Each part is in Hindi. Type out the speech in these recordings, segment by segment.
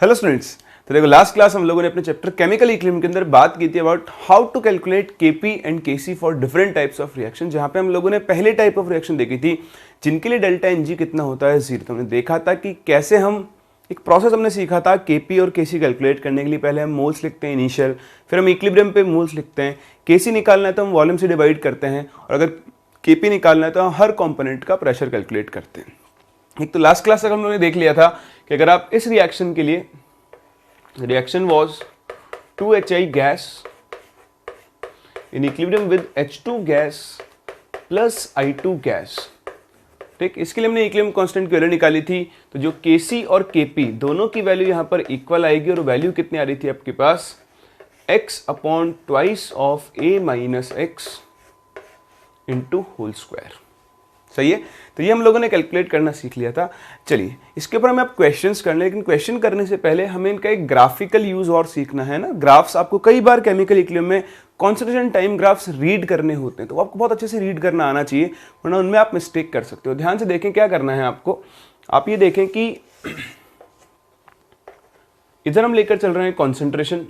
हेलो स्टूडेंट्स, तो देखो लास्ट क्लास हम लोगों ने अपने चैप्टर केमिकल इक्विलिब्रियम के अंदर बात की थी about how to calculate Kp and Kc for different types of reaction, जहां पे हम लोगों ने पहले टाइप ऑफ रिएक्शन देखी थी जिनके लिए डेल्टा एन जी कितना होता है 0। तो हमने देखा था कि कैसे हम एक प्रोसेस हमने सीखा था केपी और केसी कैलकुलेट करने के लिए। पहले हम मोल्स लिखते हैं इनिशियल, फिर हम इक्विलिब्रियम पे मोल्स लिखते हैं। केसी निकालना है तो हम वॉल्यूम से डिवाइड करते हैं, और अगर केपी निकालना है तो हम हर कंपोनेंट का प्रेशर कैलकुलेट करते हैं। एक तो लास्ट क्लास तक हम लोगों ने देख लिया था कि अगर आप इस रिएक्शन के लिए, reaction was 2HI gas in equilibrium with H2 gas plus I2 gas, ठीक। इसके लिए हमने इक्विलिब्रियम कांस्टेंट की वैल्यू निकाली थी। तो जो Kc और Kp दोनों की वैल्यू यहां पर इक्वल आएगी, और वैल्यू कितनी आ रही थी आपके पास, x upon twice of a minus x into whole square. सही है। तो ये हम लोगों ने कैलकुलेट करना सीख लिया था। चलिए इसके ऊपर हमें अब क्वेश्चंस करने, लेकिन क्वेश्चन करने से पहले हमें इनका एक ग्राफिकल यूज और सीखना है ना। ग्राफ्स आपको कई बार केमिकल इक्विलिब्रियम में कॉन्सेंट्रेशन टाइम ग्राफ्स रीड करने होते हैं, तो आपको बहुत अच्छे से रीड करना आना चाहिए, वरना उनमें आप मिस्टेक कर सकते हो। ध्यान से देखें क्या करना है आपको। आप ये देखें कि इधर हम लेकर चल रहे हैं कॉन्सेंट्रेशन,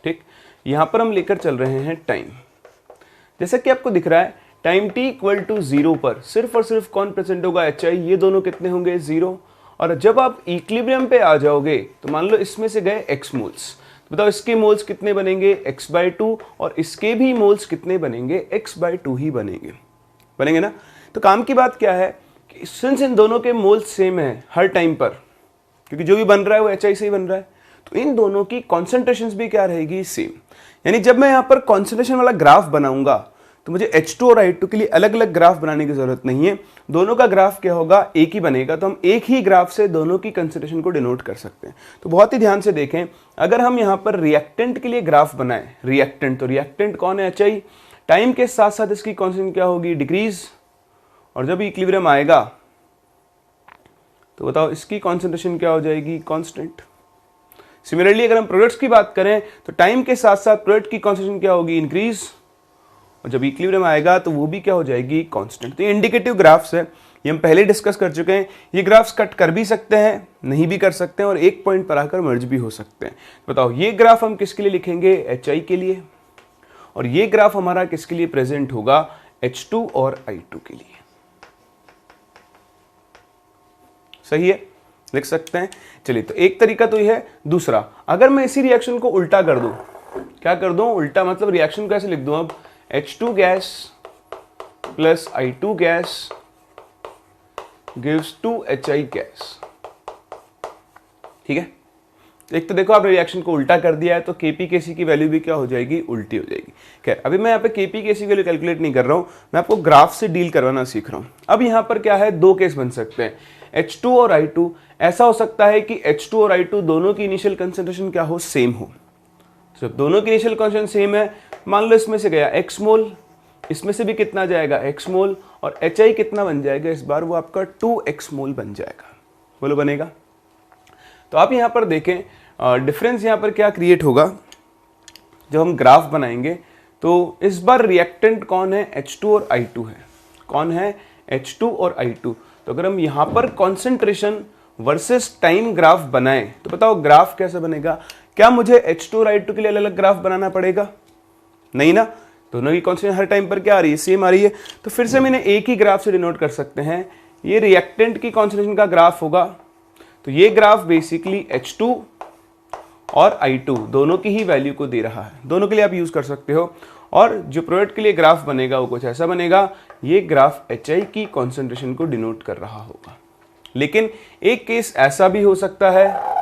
ठीक। यहां पर हम लेकर चल रहे हैं टाइम। जैसा कि आपको दिख रहा है टाइम t इक्वल टू 0 पर सिर्फ और सिर्फ कौन प्रेजेंट होगा, HI। ये दोनों कितने होंगे, 0। और जब आप इक्विलिब्रियम पे आ जाओगे तो मान लो इसमें से गए x मोल्स, तो बताओ इसके मोल्स कितने बनेंगे, x/2, और इसके भी मोल्स कितने बनेंगे, x/2 ही बनेंगे ना। तो काम की बात क्या है कि सिंस इन दोनों के मोल्स सेम है हर टाइम पर, क्योंकि जो भी बन रहा है वो HI से ही बन रहा है, तो इन दोनों की कॉन्सेंट्रेशन भी क्या रहेगी, सेम। यानी जब मैं यहाँ पर कॉन्सेंट्रेशन वाला ग्राफ बनाऊंगा तो मुझे H2 और I2 के लिए अलग अलग ग्राफ बनाने की जरूरत नहीं है, दोनों का ग्राफ क्या होगा, एक ही बनेगा। तो हम एक ही ग्राफ से दोनों की कंसंट्रेशन को डिनोट कर सकते हैं। तो बहुत ही ध्यान से देखें, अगर हम यहाँ पर रिएक्टेंट के लिए ग्राफ बनाएं, रिएक्टेंट, तो रिएक्टेंट कौन है, HI। टाइम के साथ साथ इसकी कॉन्सेंट्रेशन क्या होगी, डिक्रीज, और जब इक्विलिब्रियम आएगा तो बताओ इसकी कॉन्सेंट्रेशन क्या हो जाएगी, कॉन्स्टेंट। सिमिलरली अगर हम प्रोडक्ट्स की बात करें तो टाइम के साथ साथ प्रोडक्ट की कॉन्सेंट्रेशन क्या होगी, इंक्रीज, और जब इक्विलिब्रियम आएगा तो वो भी क्या हो जाएगी, कांस्टेंट। तो ये इंडिकेटिव ग्राफ्स है, ये हम पहले डिस्कस कर चुके हैं। ये ग्राफ्स कट कर भी सकते हैं, नहीं भी कर सकते हैं, और एक पॉइंट पर आकर मर्ज भी हो सकते हैं। बताओ ये ग्राफ हम किसके लिए लिखेंगे, HI के लिए, और ये ग्राफ हमारा किसके लिए प्रेजेंट होगा, H2 और I2 के लिए। सही है, लिख सकते हैं। चलिए तो एक तरीका तो ये है। दूसरा, अगर मैं इसी रिएक्शन को उल्टा कर दूं, क्या कर दूं, उल्टा मतलब रिएक्शन कैसे लिख दूं, अब H2 gas plus I2 gas gives 2HI gas, ठीक है। एक तो देखो आपने रिएक्शन को उल्टा कर दिया है, तो Kp Kc की वैल्यू भी क्या हो जाएगी, उल्टी हो जाएगी। खैर अभी मैं यहाँ पे Kp Kc की वैल्यू कैलकुलेट नहीं कर रहा हूँ, मैं आपको ग्राफ से डील करवाना सीख रहा हूँ। अब यहाँ पर क्या है, दो केस बन सकते हैं, H2 और I2। ऐसा हो सकता है कि H2 और I2 दोनों की इनिशियल कंसेंट्रेशन क्या हो, सेम हो। जब दोनों की इनिशियल कंसेंट्रेशन सेम है, मान लो इसमें से गया x मोल, इसमें से भी कितना जाएगा, x मोल, और HI कितना बन जाएगा इस बार, वो आपका 2x मोल बन जाएगा। बोलो बनेगा। तो आप यहाँ पर देखें डिफरेंस यहाँ पर क्या क्रिएट होगा, जब हम ग्राफ बनाएंगे तो इस बार रिएक्टेंट कौन है, H2 और I2 है। कौन है, H2 और I2। तो अगर हम यहाँ पर कॉन्सेंट्रेशन वर्सेस टाइम ग्राफ बनाएं तो बताओ ग्राफ कैसे बनेगा। क्या मुझे H2 और I2 के लिए अलग अलग ग्राफ बनाना पड़ेगा, नहीं ना। दोनों की कॉन्सेंट्रेशन हर टाइम पर क्या आ रही है, सेम आ रही है। तो फिर से मैंने एक ही ग्राफ से डिनोट कर सकते हैं, ये रिएक्टेंट की कॉन्सेंट्रेशन का ग्राफ होगा। तो ये ग्राफ बेसिकली H2 और I2 दोनों की ही वैल्यू को दे रहा है, दोनों के लिए आप यूज कर सकते हो। और जो प्रोडक्ट के लिए ग्राफ बनेगा वो कुछ ऐसा बनेगा, ये ग्राफ HI की कॉन्सेंट्रेशन को डिनोट कर रहा होगा। लेकिन एक केस ऐसा भी हो सकता है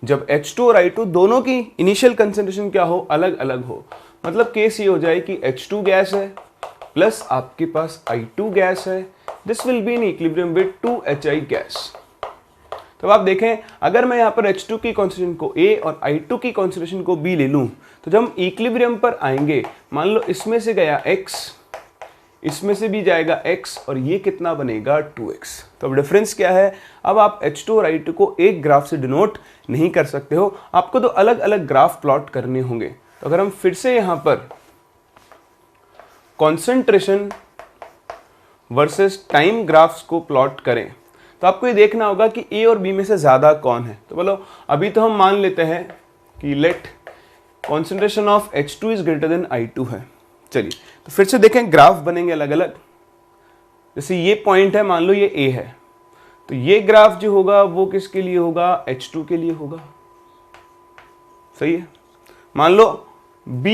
जब H2 और I2 दोनों की इनिशियल कंसेंट्रेशन क्या हो, अलग अलग हो। मतलब केस ये हो जाए कि H2 गैस है प्लस आपके पास I2 गैस है, this will be in equilibrium with 2HI gas. तो आप देखें, अगर मैं यहाँ पर H2 की कॉन्सेंट्रेशन को A और I2 की कॉन्सेंट्रेशन को B ले लूं, तो जब हम इक्विलिब्रियम पर आएंगे, मान लो इसमें से गया X, इसमें से भी जाएगा X, और ये कितना बनेगा, 2X। तो अब डिफरेंस क्या है, अब आप H2 और I2 को एक ग्राफ से डिनोट नहीं कर सकते हो, आपको तो अलग अलग ग्राफ प्लॉट करने होंगे। तो अगर हम फिर से यहां पर कॉन्सेंट्रेशन वर्सेस टाइम ग्राफ्स को प्लॉट करें तो आपको ये देखना होगा कि ए और बी में से ज़्यादा कौन है। तो बोलो अभी तो हम मान लेते हैं कि let concentration of H2 is greater than I2 है। चलिए तो फिर से देखें, ग्राफ बनेंगे अलग अलग। जैसे ये पॉइंट है, मान लो ये A है, तो ये ग्राफ जो होगा वो किसके लिए होगा, H2 के लिए होगा। सही है। मान लो B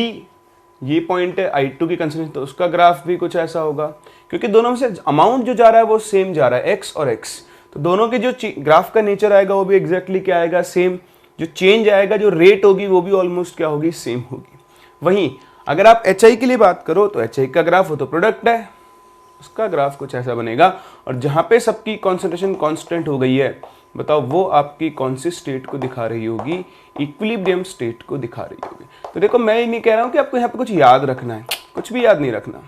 ये पॉइंट है I2 की कंसेंट्रेशन, तो उसका ग्राफ भी कुछ ऐसा होगा, क्योंकि दोनों में से अमाउंट जो जा रहा है वो सेम जा रहा है, X और X। तो दोनों के जो ग्राफ का नेचर आएगा वो भी एग्जैक्टली क्या आएगा, सेम। जो चेंज आएगा, जो रेट होगी वो भी ऑलमोस्ट क्या होगी, सेम होगी। वहीं अगर आप HI के लिए बात करो तो HI का ग्राफ, वो तो प्रोडक्ट है, उसका ग्राफ कुछ ऐसा बनेगा। और जहां पे सबकी कॉन्सेंट्रेशन कांस्टेंट हो गई है, बताओ वो आपकी कौन सी स्टेट को दिखा रही होगी, इक्विलिब्रियम स्टेट को दिखा रही होगी। तो देखो मैं ये नहीं कह रहा हूं कि आपको यहाँ पे कुछ याद रखना है, कुछ भी याद नहीं रखना,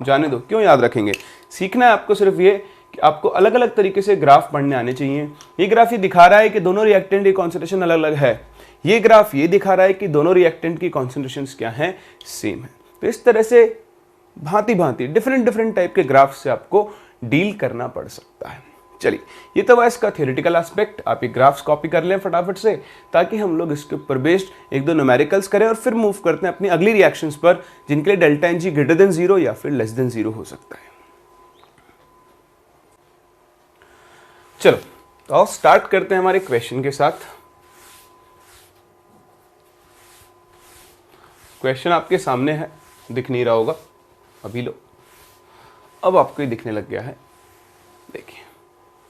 जाने दो, क्यों याद रखेंगे। सीखना है आपको सिर्फ ये कि आपको अलग अलग तरीके से ग्राफ पढ़ने आने चाहिए। ये ग्राफ ये दिखा रहा है कि दोनों रिएक्टेंट की कॉन्सेंट्रेशन अलग अलग है, ये ग्राफ ये दिखा रहा है कि दोनों रिएक्टेंट की कॉन्सेंट्रेशन क्या है, सेम है। तो इस तरह से भांति भांति डिफरेंट टाइप के ग्राफ से आपको डील करना पड़ सकता है। चलिए ये तो इसका थियोरेटिकल एस्पेक्ट, आप ये ग्राफ्स कॉपी कर लें फटाफट से, ताकि हम लोग इसके ऊपर बेस्ड एक दो न्यूमेरिकल्स करें और फिर मूव करते हैं अपनी अगली रिएक्शंस पर, जिनके लिए delta N G greater than 0 या फिर लेस देन 0 हो सकता है। चलो तो आओ स्टार्ट करते हैं हमारे क्वेश्चन के साथ। क्वेश्चन आपके सामने है, दिख नहीं रहा होगा अभी, लो अब आपको ये दिखने लग गया है। देखिए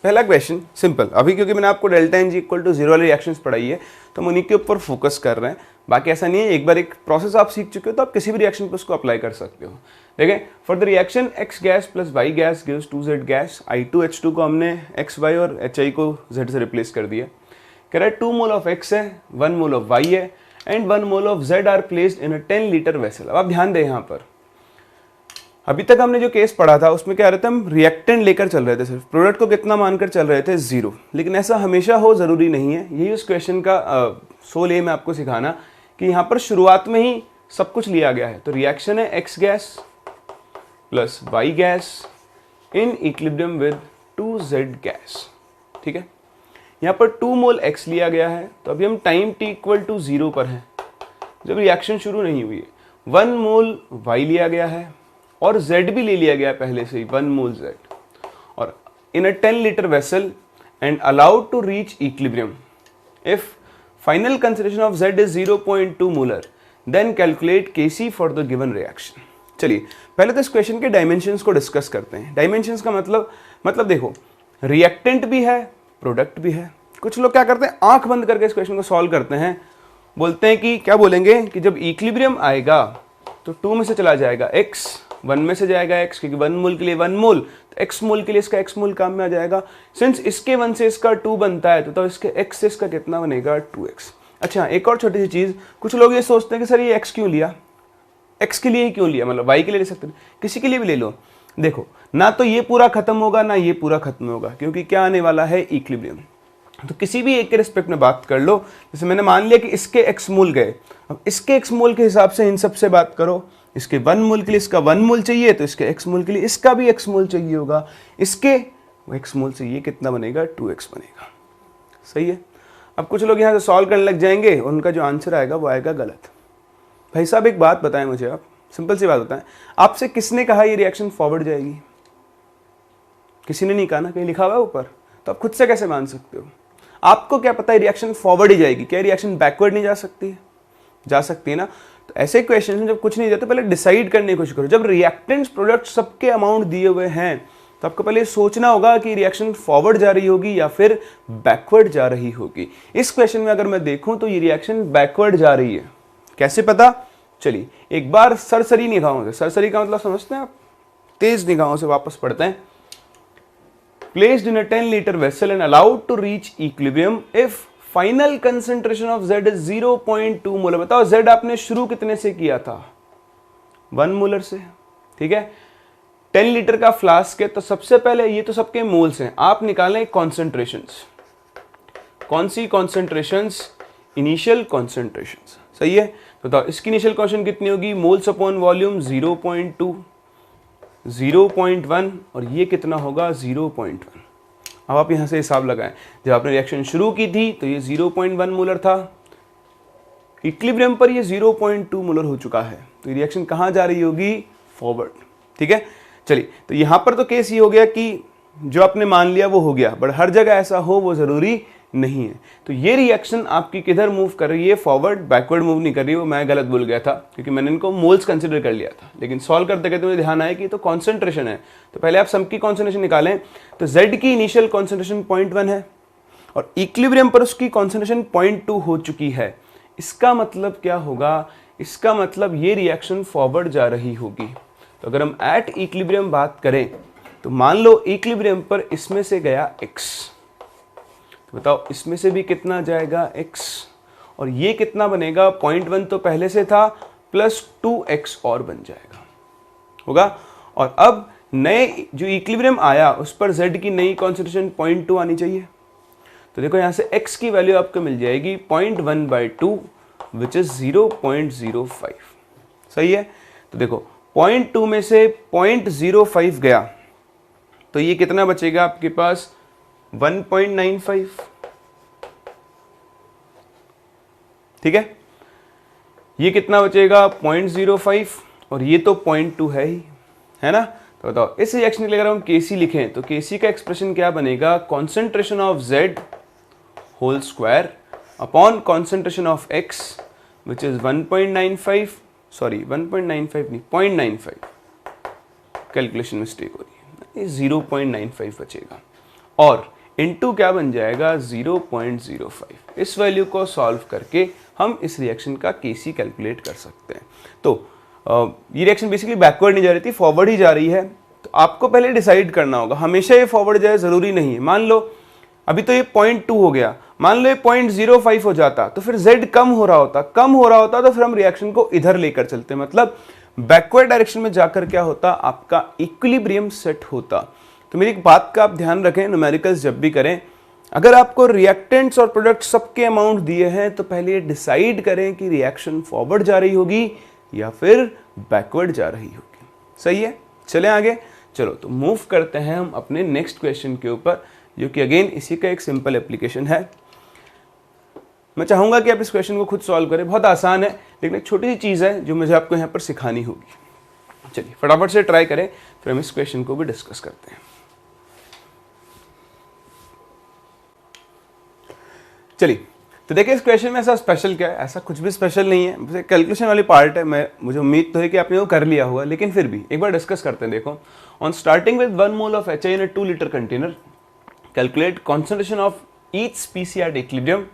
पहला क्वेश्चन सिंपल, अभी क्योंकि मैंने आपको delta N G equal to 0 वाले रिएक्शंस पढ़ाई है तो हम उन्हीं के ऊपर फोकस कर रहे हैं। बाकी ऐसा नहीं है, एक बार एक प्रोसेस आप सीख चुके हो तो आप किसी भी रिएक्शन पर उसको अप्लाई कर सकते हो। देखें, for the reaction x gas plus y gas gives 2z gas, I2H2 को हमने x y और HI को z से रिप्लेस कर दिया। कह रहा है 2 मोल ऑफ x है, 1 मोल ऑफ y है and 1 mole of z are placed in a 10 litre vessel. अब आप ध्यान दें, यहाँ पर अभी तक हमने जो केस पढ़ा था उसमें क्या रहे थे, हम रिएक्टेंट लेकर चल रहे थे, सिर्फ प्रोडक्ट को कितना मानकर चल रहे थे, 0। लेकिन ऐसा हमेशा हो जरूरी नहीं है, यही उस क्वेश्चन का सोल एम है आपको सिखाना, कि यहाँ पर शुरुआत में ही सब कुछ लिया गया है। तो रिएक्शन है x gas plus y gas in equilibrium with 2z gas, ठीक है। यहाँ पर 2 मोल x लिया गया है, तो अभी हम टाइम t इक्वल टू 0 पर है, जब रिएक्शन शुरू नहीं हुई है। 1 मोल y लिया गया है और z भी ले लिया गया है पहले से ही, 1 मोल z, और in a 10 litre vessel and allowed to reach equilibrium if final concentration of z is 0.2 molar, then calculate Kc for the given reaction. चलिए पहले तो इस क्वेश्चन के डायमेंशंस को डिस्कस करते हैं। डायमेंशंस का मतलब देखो, रिएक्टेंट भी है, प्रोडक्ट भी है। कुछ लोग क्या करते हैं, आंख बंद करके इस क्वेश्चन को सॉल्व करते हैं, बोलते हैं कि क्या बोलेंगे कि जब इक्विलिब्रियम आएगा तो 2 में से चला जाएगा x, 1 में से जाएगा x, क्योंकि 1 मोल के लिए 1 मोल, तो x मोल के लिए इसका x मोल काम में आ जाएगा। सिंस इसके 1 से इसका 2 बनता है तो इसके x से इसका कितना बनेगा, 2x। अच्छा एक और छोटी सी चीज, कुछ लोग ये सोचते हैं कि सर ये x क्यों लिया, x के लिए ही क्यों लिया, मतलब y के लिए ले सकते हैं, किसी के लिए भी ले लो। देखो ना तो ये पूरा खत्म होगा ना ये पूरा खत्म होगा, क्योंकि क्या आने वाला है, इक्विलिब्रियम। तो किसी भी एक के रिस्पेक्ट में बात कर लो। जैसे मैंने मान लिया कि इसके x मोल गए, अब इसके x मोल के हिसाब से इन सब से बात करो। इसके 1 मोल के लिए इसका 1 मोल चाहिए, तो इसके x मोल के लिए इसका भी x मोल चाहिए होगा, इसके x मोल से ये कितना बनेगा, 2x बनेगा। सही है। अब कुछ लोग यहाँ से सॉल्व करने लग जाएंगे, उनका जो आंसर आएगा वो आएगा गलत। भाई साहब एक बात बताएं मुझे, आप सिंपल सी बात बताएं, आपसे किसने कहा ये रिएक्शन फॉरवर्ड जाएगी? किसी ने नहीं कहा ना, कहीं लिखा हुआ है ऊपर, तो आप खुद से कैसे मान सकते हो? आपको क्या पता है रिएक्शन फॉरवर्ड ही जाएगी, क्या रिएक्शन बैकवर्ड नहीं जा सकती है? जा सकती है ना। तो ऐसे क्वेश्चन जब कुछ नहीं जाते, पहले डिसाइड करने की कोशिश करो। जब रिएक्टेंट्स प्रोडक्ट सबके अमाउंट दिए हुए हैं तो आपको पहले सोचना होगा कि रिएक्शन फॉरवर्ड जा रही होगी या फिर बैकवर्ड जा रही होगी। इस क्वेश्चन में अगर मैं देखूं तो ये रिएक्शन बैकवर्ड जा रही है। कैसे पता? चलिए एक बार सरसरी निगाहों से, सरसरी का मतलब समझते हैं आप, तेज निगाहों से वापस पढ़ते हैं। Placed in a 10 liter vessel and allowed to reach equilibrium if final concentration of Z is 0.2 molar. बताओ Z आपने शुरू कितने से किया था? 1 मोलर से, ठीक है। 10 लीटर का फ्लास्क है, तो सबसे पहले ये तो सबके मोल्स हैं, आप निकालें कॉन्सेंट्रेशंस। कौन सी कॉन्सेंट्रेशंस? Initial concentrations. सही है। तो बताओ इसकी इनिशियल कॉन्सेंट्रेशन कितनी होगी? मोल्स अपॉन वॉल्यूम 0.2, 0.1 और ये कितना होगा? 0.1। अब आप यहाँ से हिसाब लगाएं, जब आपने रिएक्शन शुरू की थी तो ये 0.1 मोलर था, इक्विलिब्रियम पर ये 0.2 मोलर हो चुका है, तो ये रिएक्शन कहाँ जा रही होगी, फॉरवर्ड। ठीक है, चलिए, तो यहाँ पर तो केस ये हो गया कि जो आपने मान लिया वो हो गया, बट हर जगह ऐसा हो वो जरूरी नहीं है। तो ये रिएक्शन आपकी किधर मूव कर रही है, फॉरवर्ड, बैकवर्ड मूव नहीं कर रही है। वो मैं गलत बोल गया था क्योंकि मैंने इनको मोल्स कंसिडर कर लिया था, लेकिन सॉल्व करते करते मुझे ध्यान आया कि तो कॉन्सेंट्रेशन है। तो पहले आप सम की कॉन्सेंट्रेशन निकालें, तो Z की इनिशियल कॉन्सेंट्रेशन 0.1 है और इक्विलिब्रियम पर उसकी कॉन्सेंट्रेशन 0.2 हो चुकी है। इसका मतलब क्या होगा, इसका मतलब ये रिएक्शन फॉरवर्ड जा रही होगी। तो अगर हम एट इक्विलिब्रियम बात करें तो मान लो इक्विलिब्रियम पर इसमें से गया x, तो बताओ इसमें से भी कितना जाएगा x, और ये कितना बनेगा, 0.1 तो पहले से था प्लस 2x और बन जाएगा, होगा। और अब नए जो इक्विलिब्रियम आया उस पर z की नई कॉन्सेंट्रेशन 0.2 आनी चाहिए। तो देखो यहाँ से x की वैल्यू आपको मिल जाएगी 0.1/2 विच इज 0.05। सही है, तो देखो 0.2 में से 0.05 गया तो ये कितना बचेगा आपके पास, 1.95। ठीक है, ये कितना बचेगा, 0.05, और ये तो 0.2 है ही, है ना। तो बताओ इस रिएक्शन के लिए अगर हम Kc लिखें तो Kc का एक्सप्रेशन क्या बनेगा, concentration of Z whole square upon concentration of X which is 1.95, sorry 1.95 नहीं 0.95, कैलकुलेशन मिस्टेक हो रही है, 0.95 बचेगा, और इनटू क्या बन जाएगा, 0.05। इस वैल्यू को सॉल्व करके हम इस रिएक्शन का Kc कैलकुलेट कर सकते हैं। तो ये रिएक्शन बेसिकली बैकवर्ड नहीं जा रही थी, फॉरवर्ड ही जा रही है। तो आपको पहले डिसाइड करना होगा, हमेशा ये फॉरवर्ड जाए जरूरी नहीं है। मान लो अभी तो ये 0.2 हो गया, मान लो ये 0.05 हो जाता तो फिर Z कम हो रहा होता तो फिर हम रिएक्शन को इधर लेकर चलते, मतलब बैकवर्ड डायरेक्शन में जाकर क्या होता, आपका इक्विलिब्रियम सेट होता। तो मेरी एक बात का आप ध्यान रखें, न्यूमेरिकल्स जब भी करें, अगर आपको रिएक्टेंट्स और प्रोडक्ट सबके अमाउंट दिए हैं तो पहले ये डिसाइड करें कि रिएक्शन फॉरवर्ड जा रही होगी या फिर बैकवर्ड जा रही होगी। सही है, चलें आगे। चलो तो मूव करते हैं हम अपने नेक्स्ट क्वेश्चन के ऊपर, जो कि अगेन इसी का एक सिंपल एप्लीकेशन है। मैं चाहूंगा कि आप इस क्वेश्चन को खुद सॉल्व करें, बहुत आसान है लेकिन एक छोटी सी चीज़ है जो मुझे आपको यहाँ पर सिखानी होगी। चलिए फटाफट से ट्राई करें, फिर हम इस क्वेश्चन को भी डिस्कस करते हैं। चलिए तो देखिए इस क्वेश्चन में ऐसा स्पेशल क्या है, ऐसा कुछ भी स्पेशल नहीं है, बस एक कैलकुलेशन वाली पार्ट है। मुझे उम्मीद तो है कि आपने वो कर लिया होगा, लेकिन फिर भी एक बार डिस्कस करते हैं। देखो, on starting with 1 mole of HI in a 2 litre container, calculate concentration of each स्पीसी eight equilibrium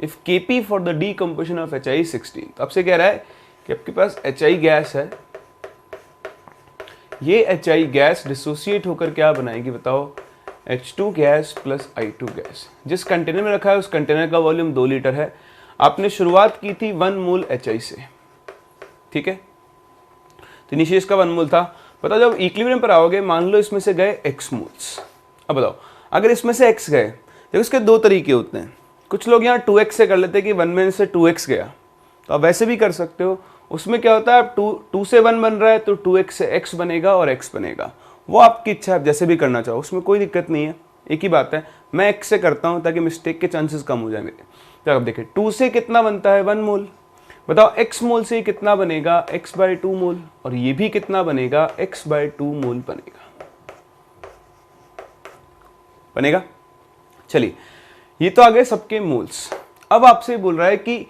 if Kp for the decomposition of HI 16। तो आपसे कह रहा है कि आपके पास HI गैस है, ये HI गैस डिसोसिएट होकर क्या बनाएगी बताओ, H2 gas plus I2 gas. जिस कंटेनर में रखा है उस कंटेनर का वॉल्यूम 2 लीटर है। आपने शुरुआत की थी 1 मोल HI से, ठीक है, तो नीचे इसका 1 मोल था। बताओ जब इक्विलिब्रियम पर आओगे, मान लो इसमें से गए x मोल्स। अब बताओ अगर इसमें से x गए, देखो इसके 2 तरीके होते हैं। कुछ लोग यहाँ 2x से कर लेते हैं कि 1 में से 2x गया, तो आप वैसे भी कर सकते हो। उसमें क्या होता है, अब 2 से 1 बन रहा है तो 2x से x बनेगा और x बनेगा, वो आपकी इच्छा है, आप जैसे भी करना चाहो, उसमें कोई दिक्कत नहीं है। एक ही बात है, मैं x से करता हूँ ताकि मिस्टेक के चांसेस कम हो जाए मेरे। तो आप देखिए 2 से कितना बनता है 1 मोल, बताओ x मोल से कितना बनेगा x/2 मोल, और ये भी कितना बनेगा x/2 मोल बनेगा। चलिए ये तो आ गए सबके मोल्स। अब आपसे बोल रहा है कि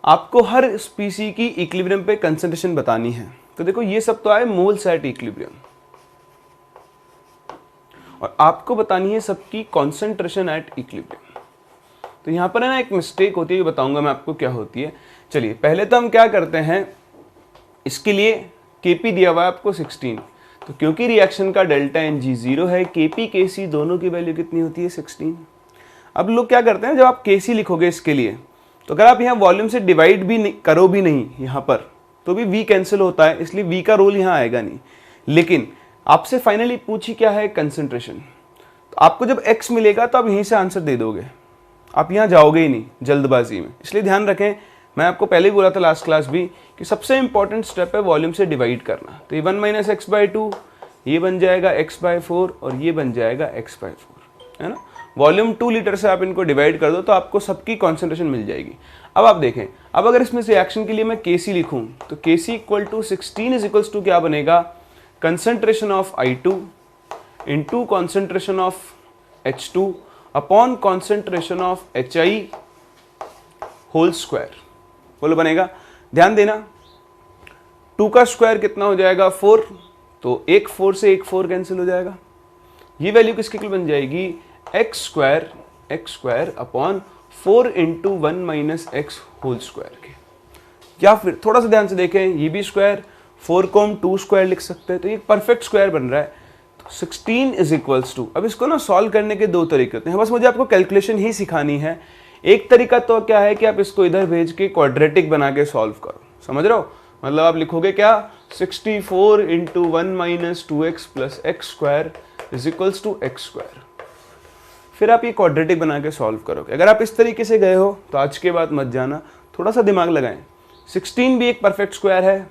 आपको हर स्पीसी की इक्विलिब्रियम पे कंसंट्रेशन बतानी है। तो देखो ये सब तो आए मोल्स एट इक्विलिब्रियम, और आपको बतानी है सबकी कॉन्सेंट्रेशन एट इक्विलिब्रियम। तो यहाँ पर है ना एक मिस्टेक होती है, ये बताऊंगा मैं आपको क्या होती है। चलिए पहले तो हम क्या करते हैं, इसके लिए Kp दिया हुआ है आपको 16, तो क्योंकि रिएक्शन का डेल्टा Ng 0 है, Kp Kc दोनों की वैल्यू कितनी होती है 16। अब लोग क्या करते हैं, जब आप Kc लिखोगे इसके लिए, तो अगर आप यहाँ वॉल्यूम से डिवाइड भी करो भी नहीं यहाँ पर, तो भी V कैंसिल होता है, इसलिए V का रोल यहाँ आएगा नहीं। लेकिन आपसे फाइनली पूछी क्या है, कंसंट्रेशन। तो आपको जब x मिलेगा तो आप यहीं से आंसर दे दोगे, आप यहाँ जाओगे ही नहीं जल्दबाजी में। इसलिए ध्यान रखें, मैं आपको पहले ही बोला था लास्ट क्लास भी कि सबसे इंपॉर्टेंट स्टेप है वॉल्यूम से डिवाइड करना। तो ये 1 - x/2, ये बन जाएगा x/4 और ये बन जाएगा x/4, है ना। वॉल्यूम 2 लीटर से आप इनको डिवाइड कर दो तो आपको सबकी कॉन्सेंट्रेशन मिल जाएगी। अब आप देखें, अब अगर इसमें से रिएक्शन के लिए मैं Kc लिखूं तो Kc equal to 16 is equals to क्या बनेगा, concentration of I2 into concentration of H2 upon concentration of HI whole square. बोलो बनेगा। ध्यान देना 2 का स्क्वायर कितना हो जाएगा 4, तो एक 4 से एक 4 कैंसिल हो जाएगा। ये वैल्यू किसके इक्वल बन जाएगी, x square upon 4 into 1 minus x whole square के। या फिर थोड़ा सा ध्यान से देखें, ये भी स्क्वायर, 4 को हम 2 स्क्वायर लिख सकते हैं, तो ये परफेक्ट स्क्वायर बन रहा है। तो 16 इज इक्वल्स टू, अब इसको ना सॉल्व करने के 2 तरीके होते हैं, बस मुझे आपको कैलकुलेशन ही सिखानी है। एक तरीका तो क्या है कि आप इसको इधर भेज के क्वाड्रेटिक बना के सॉल्व करो, समझ रहे हो। मतलब आप लिखोगे क्या, 64 into 1 minus 2x plus x square is equals to x square. फिर आप ये क्वाड्रेटिक बना के सॉल्व करोगे। अगर आप इस तरीके से गए हो तो आज के बाद मत जाना, थोड़ा सा दिमाग लगाएं। 16 भी एक परफेक्ट स्क्वायर है,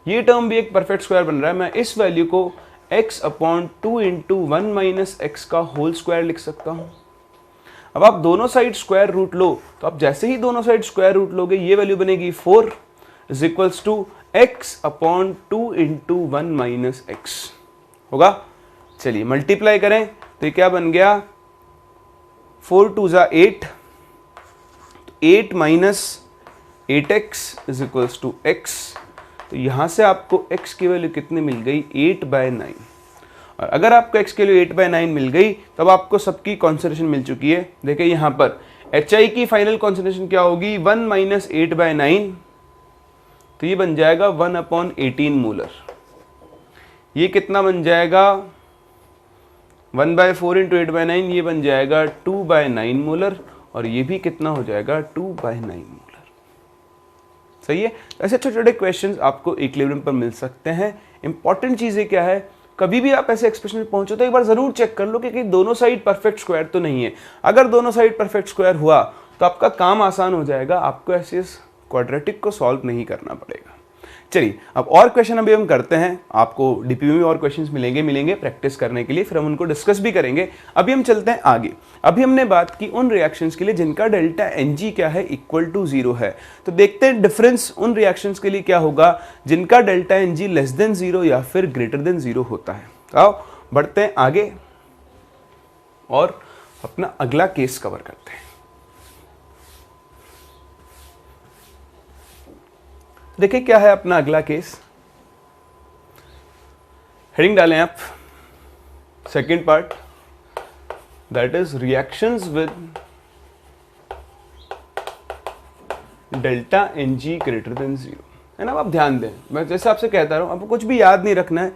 ये टर्म भी एक परफेक्ट स्क्वायर बन रहा है। मैं इस वैल्यू को x upon 2 into 1 minus x का होल स्क्वायर लिख सकता हूँ। अब आप दोनों साइड स्क्वायर रूट लो, तो आप जैसे ही दोनों साइड स्क्वायर रूट लोगे ये वैल्यू बनेगी 4 is equals to x upon 2 into 1 minus x होगा। चलिए मल्टीप्लाई करें तो ये क्या बन गया, 4 2 जा 8, 8 minus 8x is equals to x। तो यहां से आपको x की वैल्यू कितनी मिल गई, 8/9। और अगर आपको x की वैल्यू 8/9 मिल गई तब आपको सबकी कॉन्सेंट्रेशन मिल चुकी है। देखिए यहां पर HI की फाइनल कॉन्सेंट्रेशन क्या होगी, 1 माइनस 8/9, तो ये बन जाएगा 1/18 मोलर। ये कितना बन जाएगा, 1/4 इंटू 8/9, ये बन जाएगा 2/9 मोलर, और ये भी कितना हो जाएगा 2/9 मोलर। सही है। ऐसे छोटे छोटे क्वेश्चंस आपको इक्विलिब्रियम पर मिल सकते हैं। इंपॉर्टेंट चीजें क्या है, कभी भी आप ऐसे एक्सप्रेशन में पहुंचो तो एक बार जरूर चेक कर लो कि दोनों साइड परफेक्ट स्क्वायर तो नहीं है। अगर दोनों साइड परफेक्ट स्क्वायर हुआ तो आपका काम आसान हो जाएगा, आपको ऐसे क्वाड्रेटिक को सॉल्व नहीं करना पड़ेगा। चलिए अब और क्वेश्चन अभी हम करते हैं, आपको डीपीयू में और क्वेश्चंस मिलेंगे प्रैक्टिस करने के लिए, फिर हम उनको डिस्कस भी करेंगे। अभी हम चलते हैं आगे। अभी हमने बात की उन रिएक्शंस के लिए जिनका डेल्टा Ng क्या है, इक्वल टू 0 है। तो देखते हैं डिफरेंस उन रिएक्शंस के लिए क्या होगा जिनका डेल्टा Ng लेस देन 0 या फिर ग्रेटर देन 0 होता है। तो आओ बढ़ते हैं आगे और अपना अगला केस कवर करते हैं। देखिए क्या है अपना अगला केस, हेडिंग डालें आप, second part, that is reactions with delta Ng greater than 0, है ना। आप ध्यान दें, मैं जैसे आपसे कहता रहा हूं, आपको कुछ भी याद नहीं रखना है,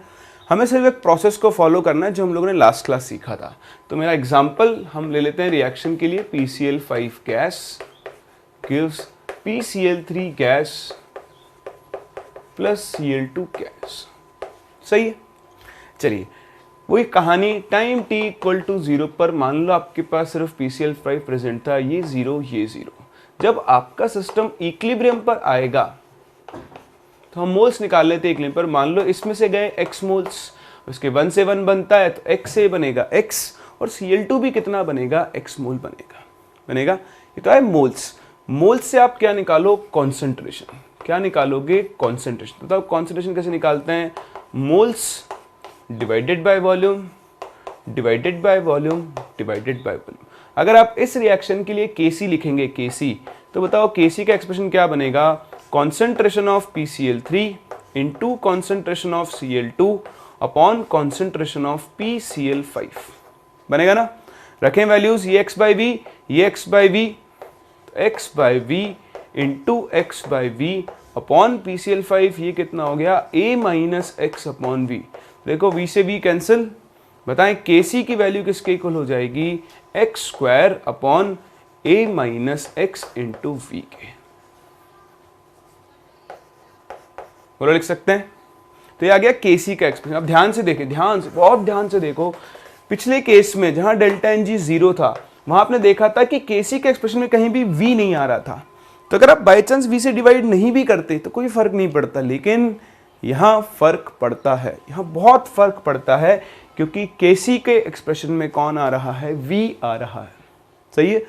हमें सिर्फ एक प्रोसेस को फॉलो करना है जो हम लोगों ने लास्ट क्लास सीखा था। तो मेरा एग्जांपल हम ले लेते हैं रिएक्शन के लिए, PCl5 gas gives PCl3 gas plus Cl2 gas. सही है। चलिए वही कहानी, टाइम t इक्वल टू 0 पर मान लो आपके पास सिर्फ PCl5 प्रेजेंट था, ये 0 ये 0। जब आपका सिस्टम इक्विलिब्रियम पर आएगा तो हम मोल्स निकाल लेते हैं इक्विलिब्रियम पर। मान लो इसमें से गए x मोल्स, उसके 1 से 1 बनता है तो x से बनेगा x, और Cl2 भी कितना बनेगा, x मोल बनेगा। ये तो है मोल्स। मोल्स से आप क्या निकालो, कॉन्सेंट्रेशन। क्या निकालोगे, कॉन्सेंट्रेशन। तो कॉन्सेंट्रेशन कैसे निकालते हैं, moles divided by volume divided by volume divided by volume. अगर आप इस रिएक्शन के लिए Kc लिखेंगे, Kc, तो बताओ Kc का एक्सप्रेशन क्या बनेगा, concentration of PCl3 into concentration of Cl2 upon concentration of PCl5 बनेगा ना। रखें वैल्यूज, ये x बाई वी, ये x by v, x by v into x by v upon PCl5, ये कितना हो गया, a minus x upon v. देखो v से v कैंसिल, बताएं Kc की वैल्यू किसके इक्वल हो जाएगी, x square upon a minus x into v के। बोलो लिख सकते हैं। तो ये आ गया Kc का एक्सप्रेशन। अब ध्यान से देखें, ध्यान से, बहुत ध्यान से देखो, पिछले केस में जहां डेल्टा Ng 0 था वहां आपने देखा था कि Kc के एक्सप्रेशन में कहीं भी v नहीं आ रहा था। तो अगर आप बाई चांस v से डिवाइड नहीं भी करते तो कोई फर्क नहीं पड़ता, लेकिन यहाँ फर्क पड़ता है, यहाँ बहुत फर्क पड़ता है, क्योंकि केसी के एक्सप्रेशन में कौन आ रहा है, वी आ रहा है। सही है,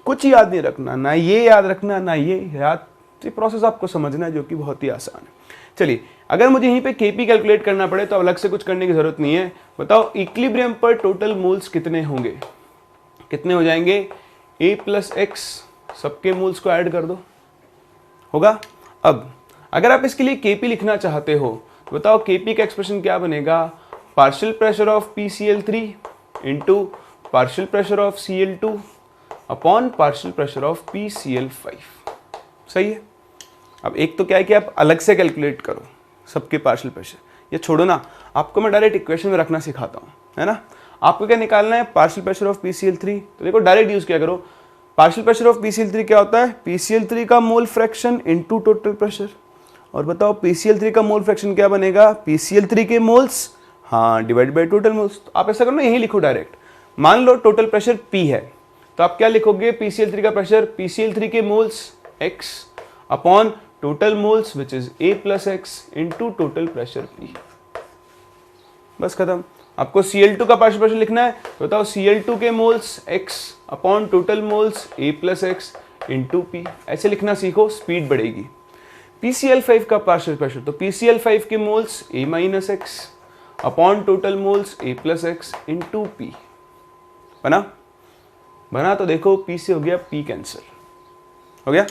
कुछ याद नहीं रखना, ना ये याद रखना ना ये याद, ये प्रोसेस आपको समझना है जो कि बहुत ही आसान है। चलिए, अगर मुझे यहीं पे केपी कैलकुलेट करना पड़े तो अलग से कुछ करने की जरूरत नहीं है। बताओ इक्विलिब्रियम पर टोटल मोल्स कितने होंगे, कितने हो जाएंगे, a प्लस एक्स, सबके मोल्स को ऐड कर दो, होगा। अब अगर आप इसके लिए केपी लिखना चाहते हो तो बताओ केपी का एक्सप्रेशन क्या बनेगा, partial pressure of PCl3 into partial pressure of Cl2 upon partial pressure of PCl5। सही है। अब एक तो क्या है कि आप अलग से कैलकुलेट करो सबके पार्शियल प्रेशर, ये छोड़ो ना, आपको मैं डायरेक्ट इक्वेशन में रखना सिखाता हूँ, है ना। आपको क्या निकालना है, पार्शियल प्रेशर ऑफ PCl3, तो देखो डायरेक्ट यूज क्या करो, पार्शियल प्रेशर ऑफ PCl3 क्या होता है, PCl3 का mole fraction into total pressure. और बताओ PCl3 का मोल फ्रैक्शन क्या बनेगा, PCl3 के मोल्स, हाँ, डिवाइड बाई टोटल मोल्स। तो आप ऐसा करो ना, यही लिखो डायरेक्ट। मान लो टोटल प्रेशर P है, तो आप क्या लिखोगे, PCl3 का प्रेशर, PCl3 के moles x upon total moles which is a plus x into total pressure P। बस खत्म। आपको Cl2 का पार्शियल प्रेशर लिखना है, तो बताओ Cl2 के moles x upon total moles a plus x into P। ऐसे लिखना सीखो, स्पीड बढ़ेगी। PCl5 का पार्शियल प्रेशर, तो PCl5 के moles a minus x upon total moles a plus x into P। बना तो देखो, P से हो गया P कैंसिल, हो गया।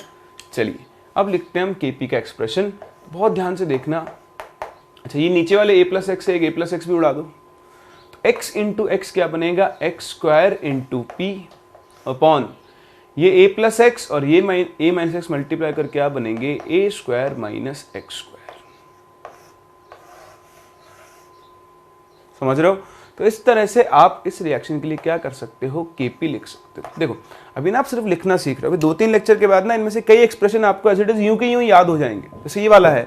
चलिए अब लिखते हैं हम Kp का एक्सप्रेशन, बहुत ध्यान से देखना। अच्छा, ये नीचे वाले a प्लस एक्स से एक a प्लस एक्स भी उड़ा दो, तो x इंटू एक्स क्या बनेगा, x square into P upon ये a प्लस एक्स और ये a माइनस एक्स मल्टीप्लाई करके क्या बनेंगे, a square minus x square. समझ रहे हो। तो इस तरह से आप इस रिएक्शन के लिए क्या कर सकते हो, Kp लिख सकते हो। देखो अभी ना आप सिर्फ लिखना सीख रहे हो, अभी 2-3 लेक्चर के बाद ना इनमें से कई एक्सप्रेशन आपको एज इट इज यूं के यूं याद हो जाएंगे। जैसे ये वाला है,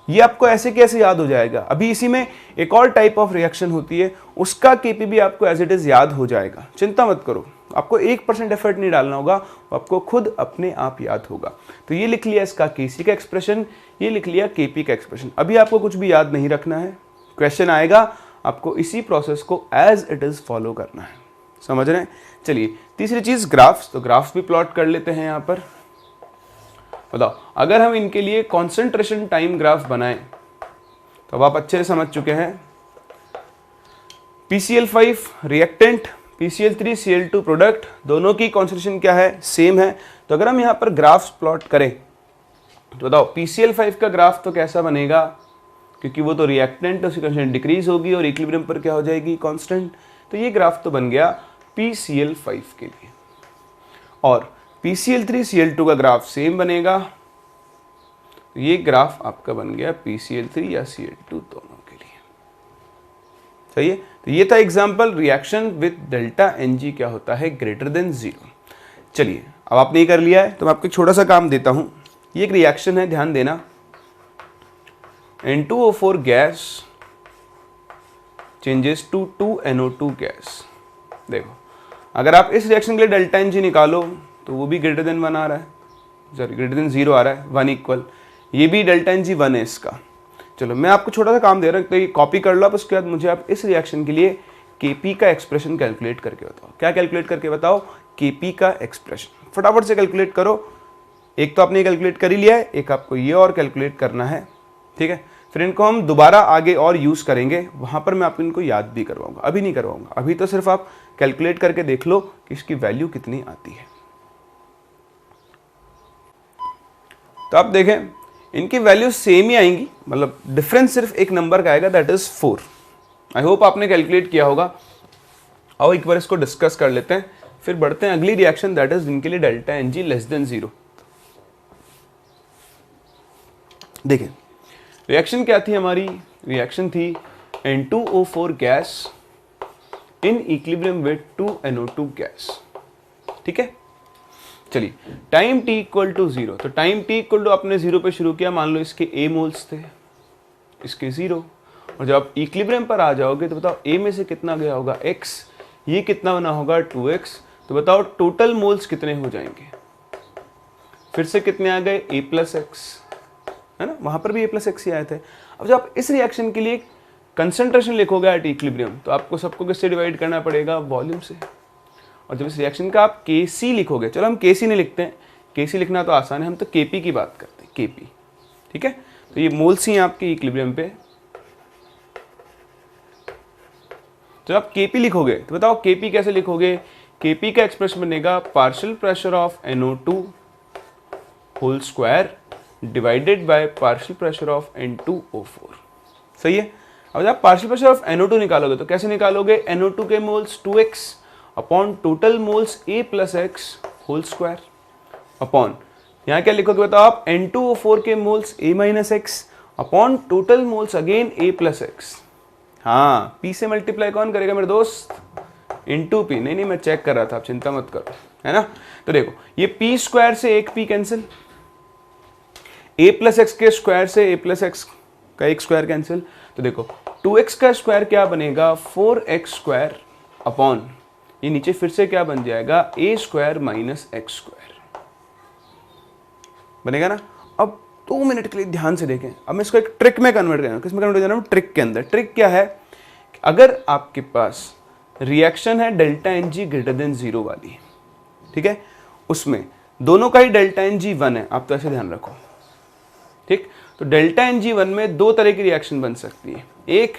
ये आपको ऐसे कैसे याद हो जाएगा। अभी इसी में एक और टाइप ऑफ रिएक्शन होती है, उसका Kp भी आपको एज इट इज याद हो जाएगा। चिंता मत करो, आपको 1% एफर्ट नहीं डालना होगा, आपको खुद अपने आप याद होगा। तो ये लिख लिया इसका Kc का एक्सप्रेशन, ये लिख लिया Kp का एक्सप्रेशन। अभी आपको कुछ भी याद नहीं रखना है, क्वेश्चन आएगा, आपको इसी प्रोसेस को एज इट इज फॉलो करना है। समझ रहे हैं। चलिए तीसरी चीज ग्राफ्स, तो ग्राफ्स भी प्लॉट कर लेते हैं यहाँ पर। बताओ अगर हम इनके लिए कॉन्सेंट्रेशन टाइम ग्राफ बनाएं, तो अब आप अच्छे से समझ चुके हैं। PCl5 reactant, PCl3 Cl2 product, दोनों की कॉन्सेंट्रेशन क्या है, सेम है। तो अगर हम यहाँ पर ग्राफ्स प्लॉट करें तो बताओ PCl5 का ग्राफ तो कैसा बनेगा, क्योंकि वो तो रिएक्टेंट, उसकी कॉन्सेंट्रेशन डिक्रीज होगी और इक्विलिब्रियम पर क्या हो जाएगी, कांस्टेंट। तो ये ग्राफ तो बन गया PCl5 के लिए। और PCl3 Cl2 का ग्राफ सेम बनेगा, तो ये ग्राफ आपका बन गया PCl3 या Cl2 दोनों के लिए। सही है। तो ये था example, reaction with delta Ng क्या होता है, ग्रेटर देन 0। चलिए अब आपने ये कर लिया है, तो मैं आपको एक छोटा सा काम देता हूं। ये एक रिएक्शन है, ध्यान देना। N2O4 gas changes to 2NO2 gas. देखो अगर आप इस रिएक्शन के लिए डेल्टा Ng निकालो तो वो भी ग्रेटर देन 1 आ रहा है, सॉरी ग्रेटर देन 0 आ रहा है, 1 इक्वल, ये भी डेल्टा Ng 1 है इसका। चलो मैं आपको छोटा सा काम दे रहा हूँ, तो ये कॉपी कर लो आप। उसके बाद मुझे आप इस रिएक्शन के लिए Kp का एक्सप्रेशन कैलकुलेट करके बताओ। क्या कैलकुलेट करके बताओ, Kp का एक्सप्रेशन फटाफट से कैलकुलेट करो। एक तो आपने कैलकुलेट कर ही लिया है, एक आपको ये और कैलकुलेट करना है, ठीक है। फिर इनको हम दोबारा आगे और यूज करेंगे, वहां पर मैं आपको इनको याद भी करवाऊंगा, अभी नहीं करवाऊंगा। अभी तो सिर्फ आप कैलकुलेट करके देख लो कि इसकी वैल्यू कितनी आती है। तो आप देखें इनकी वैल्यू सेम ही आएंगी, मतलब डिफरेंस सिर्फ एक नंबर का आएगा, दैट इज 4। आई होप आपने कैलकुलेट किया होगा। आओ एक बार इसको डिस्कस कर लेते हैं, फिर बढ़ते हैं अगली रिएक्शन, दैट इज जिनके लिए डेल्टा Ng लेस देन 0। देखिए रिएक्शन क्या थी हमारी, रिएक्शन थी N2O4 gas in equilibrium with 2NO2 gas, ठीक है। चलिए टाइम t इक्वल टू 0, तो टाइम t इक्वल टू आपने 0 पे शुरू किया, मान लो इसके a मोल्स थे, इसके 0, और जब आप इक्विलिब्रियम पर आ जाओगे तो बताओ a में से कितना गया होगा, x, ये कितना बना होगा 2x। तो बताओ टोटल मोल्स कितने हो जाएंगे, फिर से कितने आ गए a प्लस एक्स, है ना, वहां पर भी a प्लस एक्स ही आए थे। अब जब आप इस रिएक्शन के लिए कंसंट्रेशन लिखोगे एट इक्विलिब्रियम तो आपको सबको किससे डिवाइड करना पड़ेगा, वॉल्यूम से। और जब इस रिएक्शन का आप Kc लिखोगे, चलो हम Kc नहीं लिखते हैं, Kc लिखना तो आसान है, हम तो Kp की बात करते हैं, Kp, ठीक है। तो ये मोल्स ही हैं आपके इक्विलिब्रियम पे। जब आप Kp लिखोगे तो बताओ Kp कैसे लिखोगे, Kp का एक्सप्रेशन बनेगा partial pressure of NO2 whole square divided by partial pressure of N2O4। सही है। अब जब आप पार्शियल प्रेशर ऑफ NO2 निकालोगे तो कैसे निकालोगे, NO2 के मोल्स 2x अपॉन total moles A plus x whole square upon, यहाँ क्या लिखोगे बताओ आप, N2O4 के moles A minus x upon total moles again A plus x. हाँ, P से मल्टीप्लाई कौन करेगा मेरे दोस्त, इंटू P। नहीं मैं चेक कर रहा था, आप चिंता मत करो, है ना। तो देखो ये P स्क्वायर से एक P cancel, A plus x के स्क्वायर से A प्लस एक्स का एक स्क्वायर कैंसिल। तो देखो 2x का स्क्वायर क्या बनेगा, 4x स्क्वायर अपॉन ये नीचे फिर से क्या बन जाएगा, a square minus x square बनेगा ना। अब 2 मिनट के लिए ध्यान से देखें, अब मैं इसको एक ट्रिक में कन्वर्ट कर रहा हूँ। किसमें कन्वर्ट कर रहा हूँ, ट्रिक के अंदर। ट्रिक क्या है, अगर आपके पास रिएक्शन है delta N G greater than 0 वाली, ठीक है, उसमें दोनों का ही डेल्टा एन जी 1 है, आप तो ऐसे ध्यान रखो, ठीक। तो डेल्टा एन जी 1 में दो तरह की रिएक्शन बन सकती है, एक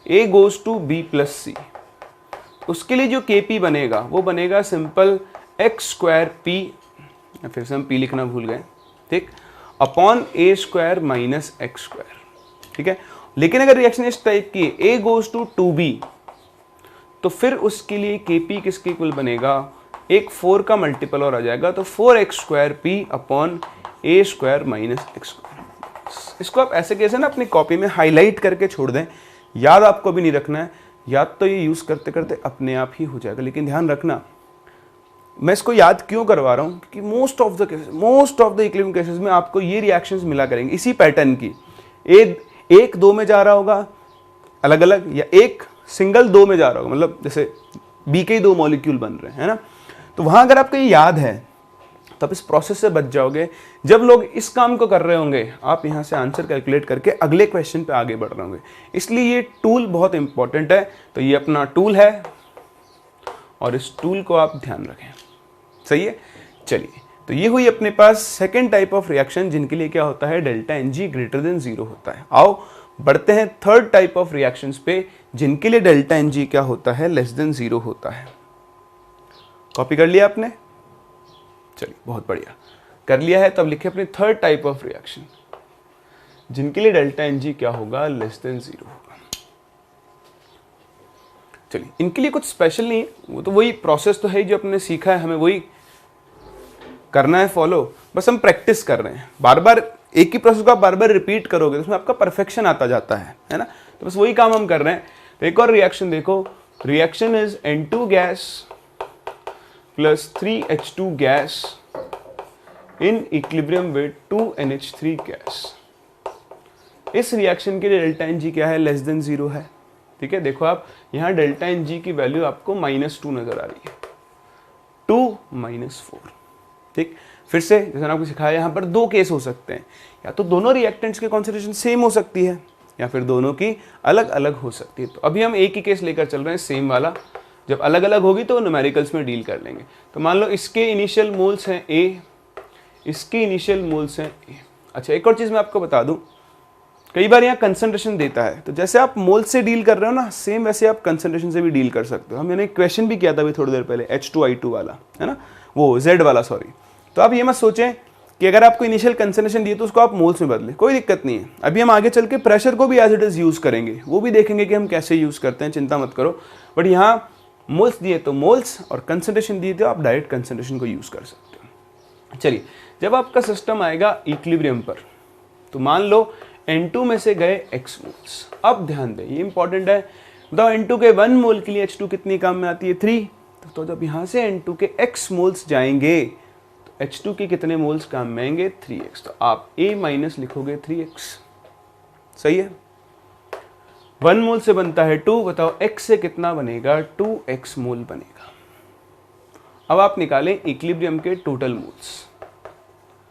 A goes to B plus C, उसके लिए जो Kp बनेगा वो बनेगा सिंपल एक्स स्क्वायर P, फिर से हम P लिखना भूल गए, ठीक, upon A square minus x square, ठीक है। लेकिन अगर रिएक्शन इस टाइप की A गोज टू 2B तो फिर उसके लिए Kp किसके इक्वल बनेगा, एक 4 का मल्टीपल और आ जाएगा, तो 4x square P upon A square minus x square. इसको आप ऐसे कैसे ना अपनी कॉपी में हाईलाइट करके छोड़ दें, याद आपको भी नहीं रखना है, याद तो ये यूज करते करते अपने आप ही हो जाएगा। लेकिन ध्यान रखना, मैं इसको याद क्यों करवा रहा हूँ कि most of the equilibrium cases में आपको ये रिएक्शंस मिला करेंगे इसी पैटर्न की। एक 2 में जा रहा होगा अलग अलग, या एक सिंगल 2 में जा रहा होगा, मतलब जैसे बी के 2 मॉलिक्यूल बन रहे हैं, है ना। तो वहां अगर आपको ये याद है तो आप इस प्रोसेस से बच जाओगे। जब लोग इस काम को कर रहे होंगे आप यहाँ से आंसर कैलकुलेट करके अगले क्वेश्चन पे आगे बढ़ रहे होंगे। इसलिए ये टूल बहुत इंपॉर्टेंट है। तो ये अपना टूल है और इस टूल को आप ध्यान रखें, सही है। चलिए, तो ये हुई अपने पास सेकेंड टाइप ऑफ रिएक्शन जिनके लिए क्या होता है, delta N G greater than 0 होता है। आओ बढ़ते हैं थर्ड टाइप ऑफ रिएक्शंस पे जिनके लिए डेल्टा एन जी क्या होता है, लेस देन 0 होता है। कॉपी कर लिया आपने, चलिए बहुत बढ़िया, कर लिया है। तब लिखे अपने थर्ड टाइप ऑफ रिएक्शन जिनके लिए डेल्टा एन जी क्या होगा, लेस देन 0 होगा। चलिए, इनके लिए कुछ स्पेशल नहीं है, वो तो वही प्रोसेस तो है जो अपने सीखा है, हमें वही करना है फॉलो, बस हम प्रैक्टिस कर रहे हैं। बार बार एक ही प्रोसेस को आप बार बार रिपीट करोगे तो उसमें आपका परफेक्शन आता जाता है ना। तो बस वही काम हम कर रहे हैं। तो एक और रिएक्शन देखो, reaction is N2 gas plus 3H2 gas in equilibrium with 2NH3 gas. इस रिएक्शन के लिए डेल्टा एन जी क्या है, लेस देन 0 है। ठीक है, देखो आप यहाँ डेल्टा एन जी की वैल्यू आपको -2 नजर आ रही है, 2 - 4। ठीक, फिर से जैसे मैंने आपको सिखाया, यहाँ पर दो केस हो सकते हैं, या तो दोनों रिएक्टेंट्स की कॉन्सेंट्रेशन सेम हो सकती है या फिर दोनों की अलग अलग हो सकती है। तो अभी हम एक ही केस लेकर चल रहे हैं, सेम वाला। जब अलग अलग होगी तो न्यूमेरिकल्स में डील कर लेंगे। तो मान लो इसके इनिशियल मोल्स हैं A, इसके इनिशियल मोल्स हैं A। अच्छा, एक और चीज़ मैं आपको बता दूं, कई बार यहाँ कंसंट्रेशन देता है, तो जैसे आप मोल से डील कर रहे हो ना, सेम वैसे आप कंसंट्रेशन से भी डील कर सकते हो। हमने एक क्वेश्चन भी किया था अभी थोड़ी देर पहले, H2I2 वाला, है ना, वो Z वाला, सॉरी। तो आप ये मत सोचें कि अगर आपको इनिशियल कंसंट्रेशन दिए तो उसको आप मोल्स में बदलें, कोई दिक्कत नहीं है। अभी हम आगे चल के प्रेशर को भी एज इट इज यूज़ करेंगे, वो भी देखेंगे कि हम कैसे यूज़ करते हैं, चिंता मत करो। बट यहाँ मोल्स दिए तो मोल्स, और कंसंट्रेशन दिए तो आप डायरेक्ट कंसंट्रेशन को यूज़ कर सकते हो। चलिए, जब आपका सिस्टम आएगा इक्विलिब्रियम पर, तो मान लो N2 में से गए X मोल्स। अब ध्यान दें, ये इंपॉर्टेंट है। बताओ N2 के 1 मोल के लिए H2 कितनी काम में आती है, 3। तो जब यहाँ से N2 के X मोल्स जाएंगे तो H2 के कितने मोल्स काम में आएंगे, 3x। तो आप A माइनस लिखोगे 3x, सही है। 1 मोल से बनता है 2, बताओ x से कितना बनेगा, 2x मोल बनेगा। अब आप निकालें इक्विलिब्रियम के टोटल मोल्स,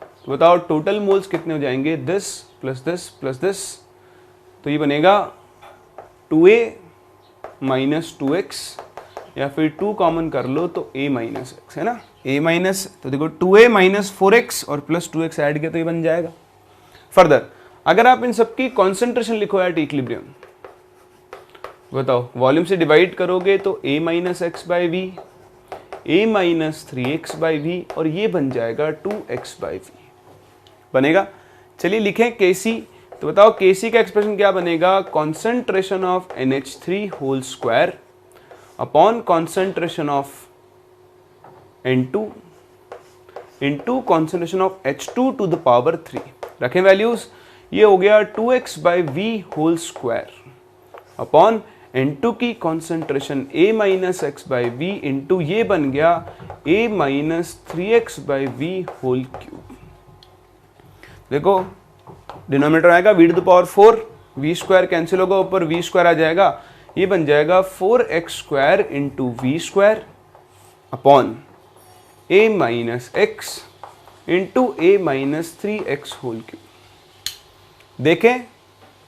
तो बताओ टोटल मोल्स कितने हो जाएंगे, this plus this plus this, तो ये बनेगा 2a माइनस 2x, या फिर 2 कॉमन कर लो तो a माइनस एक्स, है ना, a माइनस, तो देखो 2a माइनस 4x और प्लस 2x ऐड किया तो ये बन जाएगा। फर्दर अगर आप इन सबकी कॉन्सेंट्रेशन लिखो एट इक्विलिब्रियम, बताओ वॉल्यूम से डिवाइड करोगे तो a minus x by v, a minus 3x by v, और ये बन जाएगा 2x बाई वी बनेगा। चलिए लिखें Kc, तो बताओ Kc का एक्सप्रेशन क्या बनेगा, concentration of NH3 whole square upon concentration of N2 into concentration of H2 to the power 3। रखें वैल्यूज, ये हो गया 2x by v whole square upon N2 की concentration a minus x by v into ये बन गया a minus 3x by v whole cube. देखो डिनोमिनेटर आएगा v to the power 4, v square cancel होगा, ऊपर v स्क्वायर आ जाएगा, ये बन जाएगा 4x square into v square upon a minus x into a minus 3x whole cube. देखें,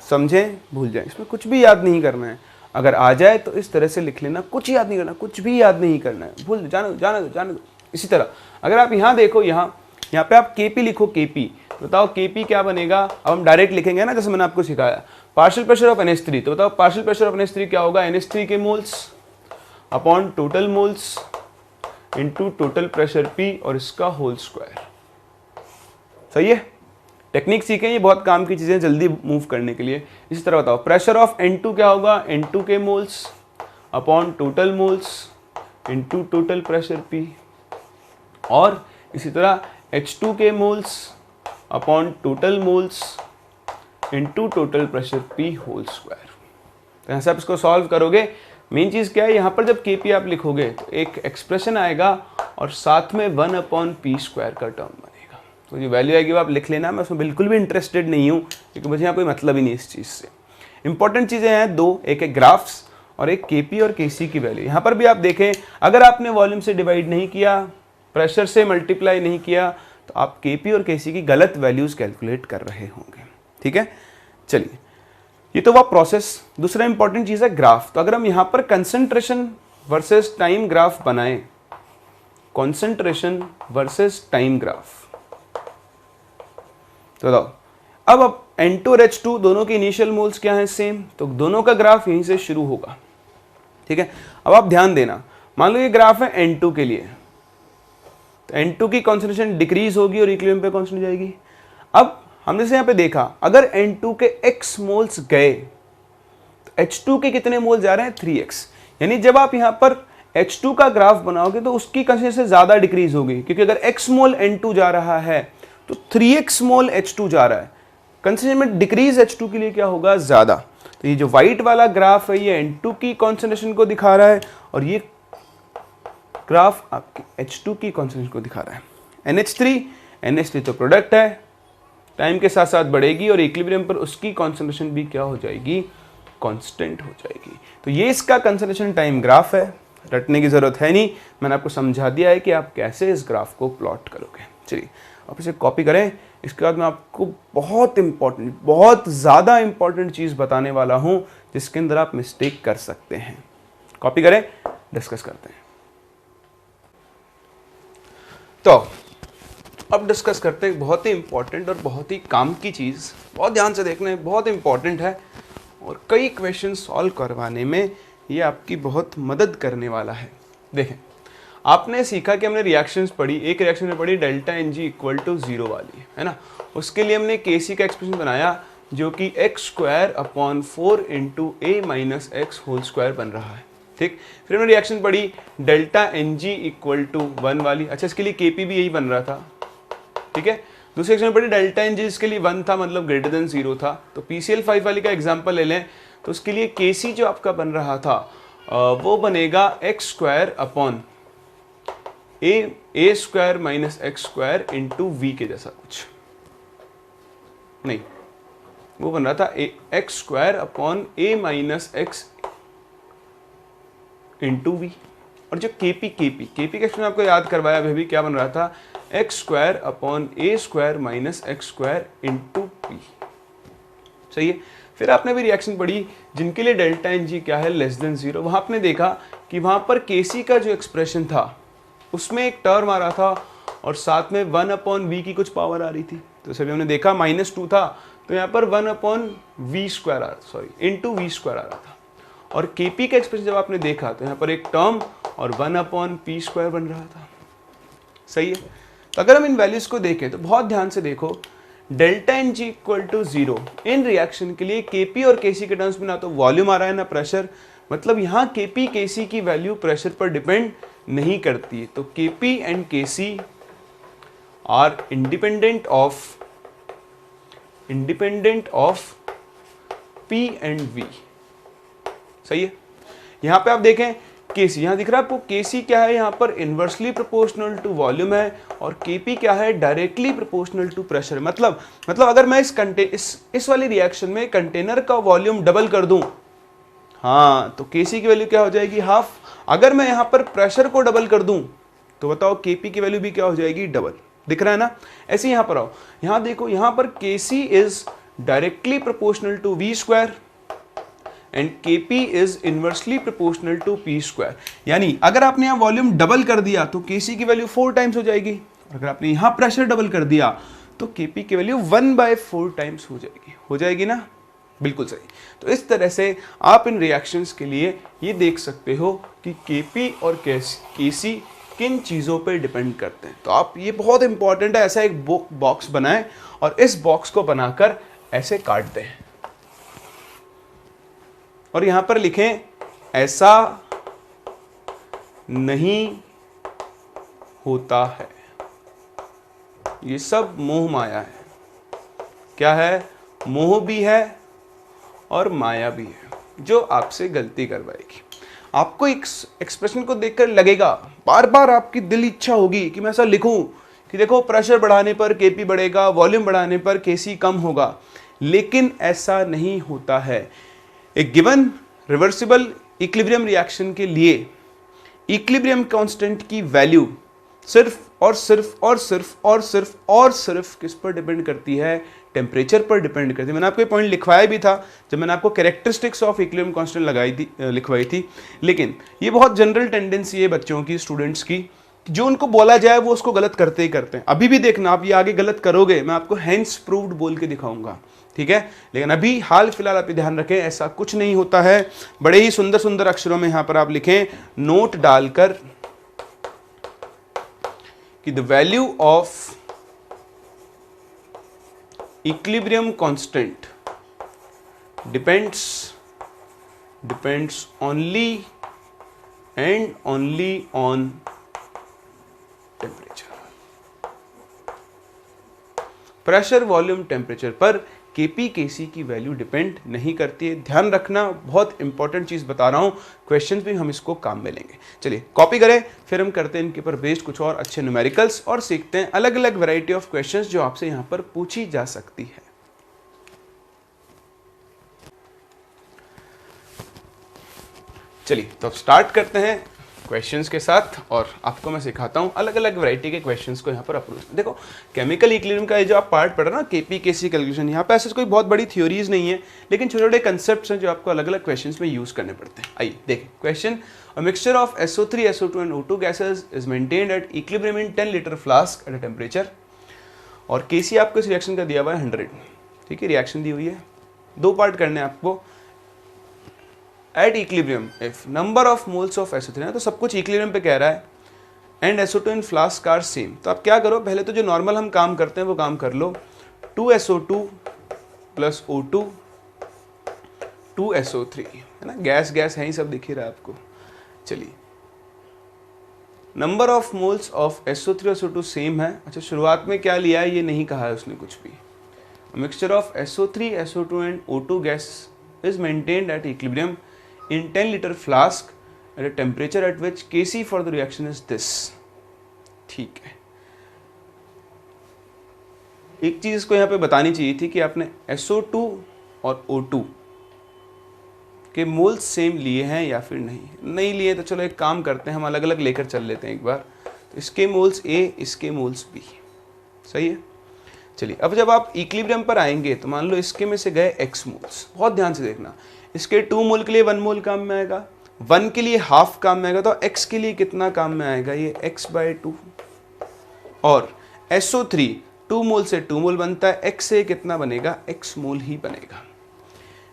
समझें, भूल जाएं, इसमें कुछ भी याद नहीं करना है। अगर आ जाए तो इस तरह से लिख लेना, कुछ याद नहीं करना, कुछ भी याद नहीं करना है, भूल जाने दो, जाने दो, जाने दो। इसी तरह अगर आप यहाँ देखो, यहाँ पे आप Kp लिखो, Kp, बताओ Kp क्या बनेगा। अब हम डायरेक्ट लिखेंगे ना, जैसे मैंने आपको सिखाया, पार्शियल प्रेशर ऑफ NH3, तो बताओ पार्शियल प्रेशर ऑफ NH3 क्या होगा, NH3 के moles upon total moles into total pressure P और इसका होल स्क्वायर। सही है, टेक्निक सीखें, ये बहुत काम की चीजें जल्दी मूव करने के लिए। इसी तरह बताओ प्रेशर ऑफ N2 क्या होगा, N2 के moles upon total moles into total pressure P, और इसी तरह H2 के moles upon total moles into total pressure P whole square. तो यहाँ से आप इसको सॉल्व करोगे। मेन चीज़ क्या है, यहाँ पर जब Kp आप लिखोगे तो एक एक्सप्रेशन आएगा और साथ में 1 अपॉन पी स्क्वायर का टर्म बनेगा। तो जो वैल्यू आएगी वो आप लिख लेना, मैं उसमें बिल्कुल भी इंटरेस्टेड नहीं हूँ क्योंकि मुझे यहाँ कोई मतलब ही नहीं इस चीज़ से। इंपॉर्टेंट चीज़ें हैं दो, एक है ग्राफ्स और एक Kp और Kc की वैल्यू। यहाँ पर भी आप देखें, अगर आपने वॉल्यूम से डिवाइड नहीं किया, प्रेशर से मल्टीप्लाई नहीं किया, तो आप Kp और Kc की गलत वैल्यूज कैलकुलेट कर रहे होंगे। ठीक है, चलिए, ये तो वह प्रोसेस। दूसरा इंपॉर्टेंट चीज है ग्राफ। तो अगर हम यहां पर कंसंट्रेशन वर्सेस टाइम ग्राफ बनाएं, कंसंट्रेशन वर्सेस टाइम ग्राफ, तो बताओ अब N2 और H2 दोनों के इनिशियल मोल्स क्या हैं, सेम, तो दोनों का ग्राफ यहीं से शुरू होगा। ठीक है, अब आप ध्यान देना, मान लो ये ग्राफ है N2 के लिए, तो N2 की कॉन्सेंट्रेशन डिक्रीज होगी और इक्विलिब्रियम पे कांस्टेंट जाएगी। अब हमने से यहाँ पे देखा, अगर N2 के x मोल्स गए तो H2 के कितने मोल जा रहे हैं, 3x। यानी जब आप यहाँ पर H2 का ग्राफ बनाओगे तो उसकी कंसेंट्रेशन ज्यादा डिक्रीज होगी, क्योंकि अगर x मोल N2 जा रहा है तो 3x मोल H2 जा रहा है, कंसेंट्रेशन में डिक्रीज H2 के लिए क्या होगा, ज्यादा। तो ये जो व्हाइट वाला ग्राफ है ये N2 की कॉन्सेंट्रेशन को दिखा रहा है और ये ग्राफ आपके H2 की कॉन्सेंट्रेशन को दिखा रहा है। NH3 तो प्रोडक्ट है, टाइम के साथ साथ बढ़ेगी और इक्विलिब्रियम पर उसकी कॉन्सेंट्रेशन भी क्या हो जाएगी, कांस्टेंट हो जाएगी। तो ये इसका कंसंट्रेशन टाइम ग्राफ है, रटने की जरूरत है नहीं, मैंने आपको समझा दिया है कि आप कैसे इस ग्राफ को प्लॉट करोगे। चलिए आप इसे कॉपी करें। इसके बाद मैं आपको बहुत ज़्यादा इंपॉर्टेंट चीज़ बताने वाला हूँ जिसके अंदर आप मिस्टेक कर सकते हैं। कॉपी करें, डिस्कस करते हैं। तो अब डिस्कस करते हैं बहुत ही इंपॉर्टेंट और बहुत ही काम की चीज़, बहुत ध्यान से देखना है, बहुत इंपॉर्टेंट है और कई क्वेश्चन सॉल्व करवाने में ये आपकी बहुत मदद करने वाला है। देखें, आपने सीखा कि हमने रिएक्शंस पढ़ी, एक रिएक्शन में पढ़ी delta N G equal to 0 वाली, है ना। उसके लिए हमने Kc का एक्सप्रेशन बनाया जो कि x square upon 4 into a minus x whole square बन रहा है। ठीक, फिर हमने रिएक्शन पढ़ी delta N G equal to 1 वाली। अच्छा, इसके लिए Kp भी यही बन रहा था। ठीक है, दूसरे एक्सप्रेशन पढ़ी डेल्टा एन जी, इसके लिए 1 था, मतलब ग्रेटर देन 0 था। तो PCL 5 वाली का एग्जाम्पल ले लें तो उसके लिए Kc जो आपका बन रहा था वो बनेगा x square upon a square minus x square into v के जैसा कुछ नहीं, वो बन रहा था x square upon a minus x into v. और जो Kp का एक्सप्रेशन आपको याद करवाया अभी क्या बन रहा था, x square upon a square minus x square into P. सही है। फिर आपने भी रिएक्शन पढ़ी जिनके लिए डेल्टा एन जी क्या है लेस देन 0, वहाँ आपने देखा कि वहाँ पर केसी का जो एक्सप्रेशन था उसमें एक टर्म आ रहा था और साथ में 1/v की कुछ पावर आ रही थी। तो सभी हमने देखा -2 था तो यहाँ पर 1/v² इंटू v² आ रहा था। और केपी का एक्सप्रेशन जब आपने देखा तो यहाँ पर एक टर्म और 1/p² बन रहा था। सही है। तो अगर हम इन वैल्यूज को देखें तो बहुत ध्यान से देखो, delta N G equal to 0 in reaction के लिए केपी और केसी के टर्म्स में ना तो वॉल्यूम आ रहा है ना प्रेशर, मतलब यहाँ केपी केसी की वैल्यू प्रेशर पर डिपेंड नहीं करती है। तो Kp and Kc are independent of P and V. सही है। यहां पे आप देखें केसी, यहां दिख रहा है आपको केसी क्या है, यहां पर इनवर्सली प्रोपोर्शनल टू वॉल्यूम है और केपी क्या है, डायरेक्टली प्रोपोर्शनल टू प्रेशर। मतलब अगर मैं इस वाली रिएक्शन में कंटेनर का वॉल्यूम डबल कर दूं, हाँ, तो केसी की वैल्यू क्या हो जाएगी, हाफ। अगर मैं यहां पर प्रेशर को डबल कर दूं तो बताओ केपी की वैल्यू भी क्या हो जाएगी, डबल। दिख रहा है ना। ऐसे ही यहां पर आओ, यहां देखो, यहां पर KC is directly proportional to v² and Kp is inversely proportional to p²। यानी अगर आपने यहां वॉल्यूम डबल कर दिया तो Kc की वैल्यू 4 टाइम्स हो जाएगी, और अगर आपने यहां प्रेशर डबल कर दिया तो Kp की वैल्यू 1/4 टाइम्स हो जाएगी ना। बिल्कुल सही। तो इस तरह से आप इन रिएक्शंस के लिए ये देख सकते हो कि Kp और Kc किन चीज़ों पे डिपेंड करते हैं। तो आप, ये बहुत इंपॉर्टेंट है, ऐसा एक बॉक्स बनाएं और इस बॉक्स को बनाकर ऐसे काट दें और यहां पर लिखें ऐसा नहीं होता है, ये सब मोह माया है। क्या है, मोह भी है और माया भी है जो आपसे गलती करवाएगी। आपको एक एक्सप्रेशन को देखकर लगेगा, बार बार आपकी दिल इच्छा होगी कि मैं ऐसा लिखूं कि देखो प्रेशर बढ़ाने पर केपी बढ़ेगा, वॉल्यूम बढ़ाने पर केसी कम होगा, लेकिन ऐसा नहीं होता है। एक गिवन रिवर्सिबल इक्विलिब्रियम रिएक्शन के लिए इक्विलिब्रियम कांस्टेंट की वैल्यू सिर्फ और सिर्फ किस पर डिपेंड करती है, टेम्परेचर पर डिपेंड करती है। मैंने आपको पॉइंट लिखवाया भी था जब मैंने आपको कैरेक्टरिस्टिक्स ऑफ इक्विलिब्रियम कांस्टेंट लिखवाई थी। लेकिन ये बहुत जनरल टेंडेंसी है बच्चों की, स्टूडेंट्स की, जो उनको बोला जाए वो उसको गलत करते ही करते हैं। अभी भी देखना, आप ये आगे गलत करोगे, मैं आपको हेंस प्रूव्ड बोल के दिखाऊंगा, ठीक है। लेकिन अभी हाल फिलहाल आप ध्यान रखें, ऐसा कुछ नहीं होता है। बड़े ही सुंदर सुंदर अक्षरों में यहां पर आप लिखें, नोट डालकर कि the value of equilibrium constant depends only and only on temperature. Pressure, volume, temperature पर केपी केसी की वैल्यू डिपेंड नहीं करती है। ध्यान रखना, बहुत इंपॉर्टेंट चीज बता रहा हूं, क्वेश्चंस भी हम इसको काम में लेंगे। चलिए कॉपी करें, फिर हम करते हैं इनके ऊपर बेस्ड कुछ और अच्छे न्यूमेरिकल्स और सीखते हैं अलग अलग वैरायटी ऑफ क्वेश्चंस जो आपसे यहां पर पूछी जा सकती है। चलिए तो अब स्टार्ट करते हैं क्वेश्चंस के साथ और आपको मैं सिखाता हूं अलग अलग वैरायटी के क्वेश्चंस को यहां पर अप्रोच। देखो केमिकल इक्विलिब्रियम का ये जो आप पार्ट पढ़ रहे हो ना, केपी केसी कैलकुलेशन, यहां पे ऐसे कोई बहुत बड़ी थ्योरीज नहीं है, लेकिन छोटे छोटे कंसेप्ट्स हैं जो आपको अलग अलग क्वेश्चंस में यूज करने पड़ते हैं। आइए देखें question, a mixture of SO3, SO2 and O2 gases is maintained at equilibrium in 10 litre flask at a temperature, और केसी आपको इस रिएक्शन का दिया हुआ है 100, ठीक है, रिएक्शन दी हुई है। दो पार्ट करने हैं आपको। At equilibrium if number of moles of SO3, तो सब कुछ इक्विलिब्रियम पे कह रहा है, and SO2 in flask are same. तो आप क्या करो, पहले तो जो नॉर्मल हम काम करते हैं वो काम कर लो, 2SO2 प्लस O2 2SO3, है ना, गैस गैस है ही, सब दिख ही रहा है आपको। चलिए number of moles of SO3 और SO2 सेम है। अच्छा, शुरुआत में क्या लिया है ये नहीं कहा है उसने कुछ भी। Mixture of SO3, SO2 and O2 gas is maintained at equilibrium in 10 liter flask at a temperature at which Kc for the reaction is this। ठीक है, एक चीज को यहां पे बतानी चाहिए थी कि आपने SO2 और O2 के मोल्स सेम लिए हैं या फिर नहीं लिए, तो चलो एक काम करते हैं, हम अलग अलग लेकर चल लेते हैं एक बार। तो इसके मोल्स A, इसके मोल्स B, सही है। चलिए अब जब आप इक्विलिब्रियम पर आएंगे तो मान लो इसके में से गए x मोल्स, बहुत ध्यान से देखना, इसके 2 मोल के लिए 1 मोल काम में आएगा, 1 के लिए हाफ काम में आएगा, तो x के लिए कितना काम में आएगा, ये x/2, और SO3 2 मोल से 2 मोल बनता है, x से कितना बनेगा, x मोल ही बनेगा।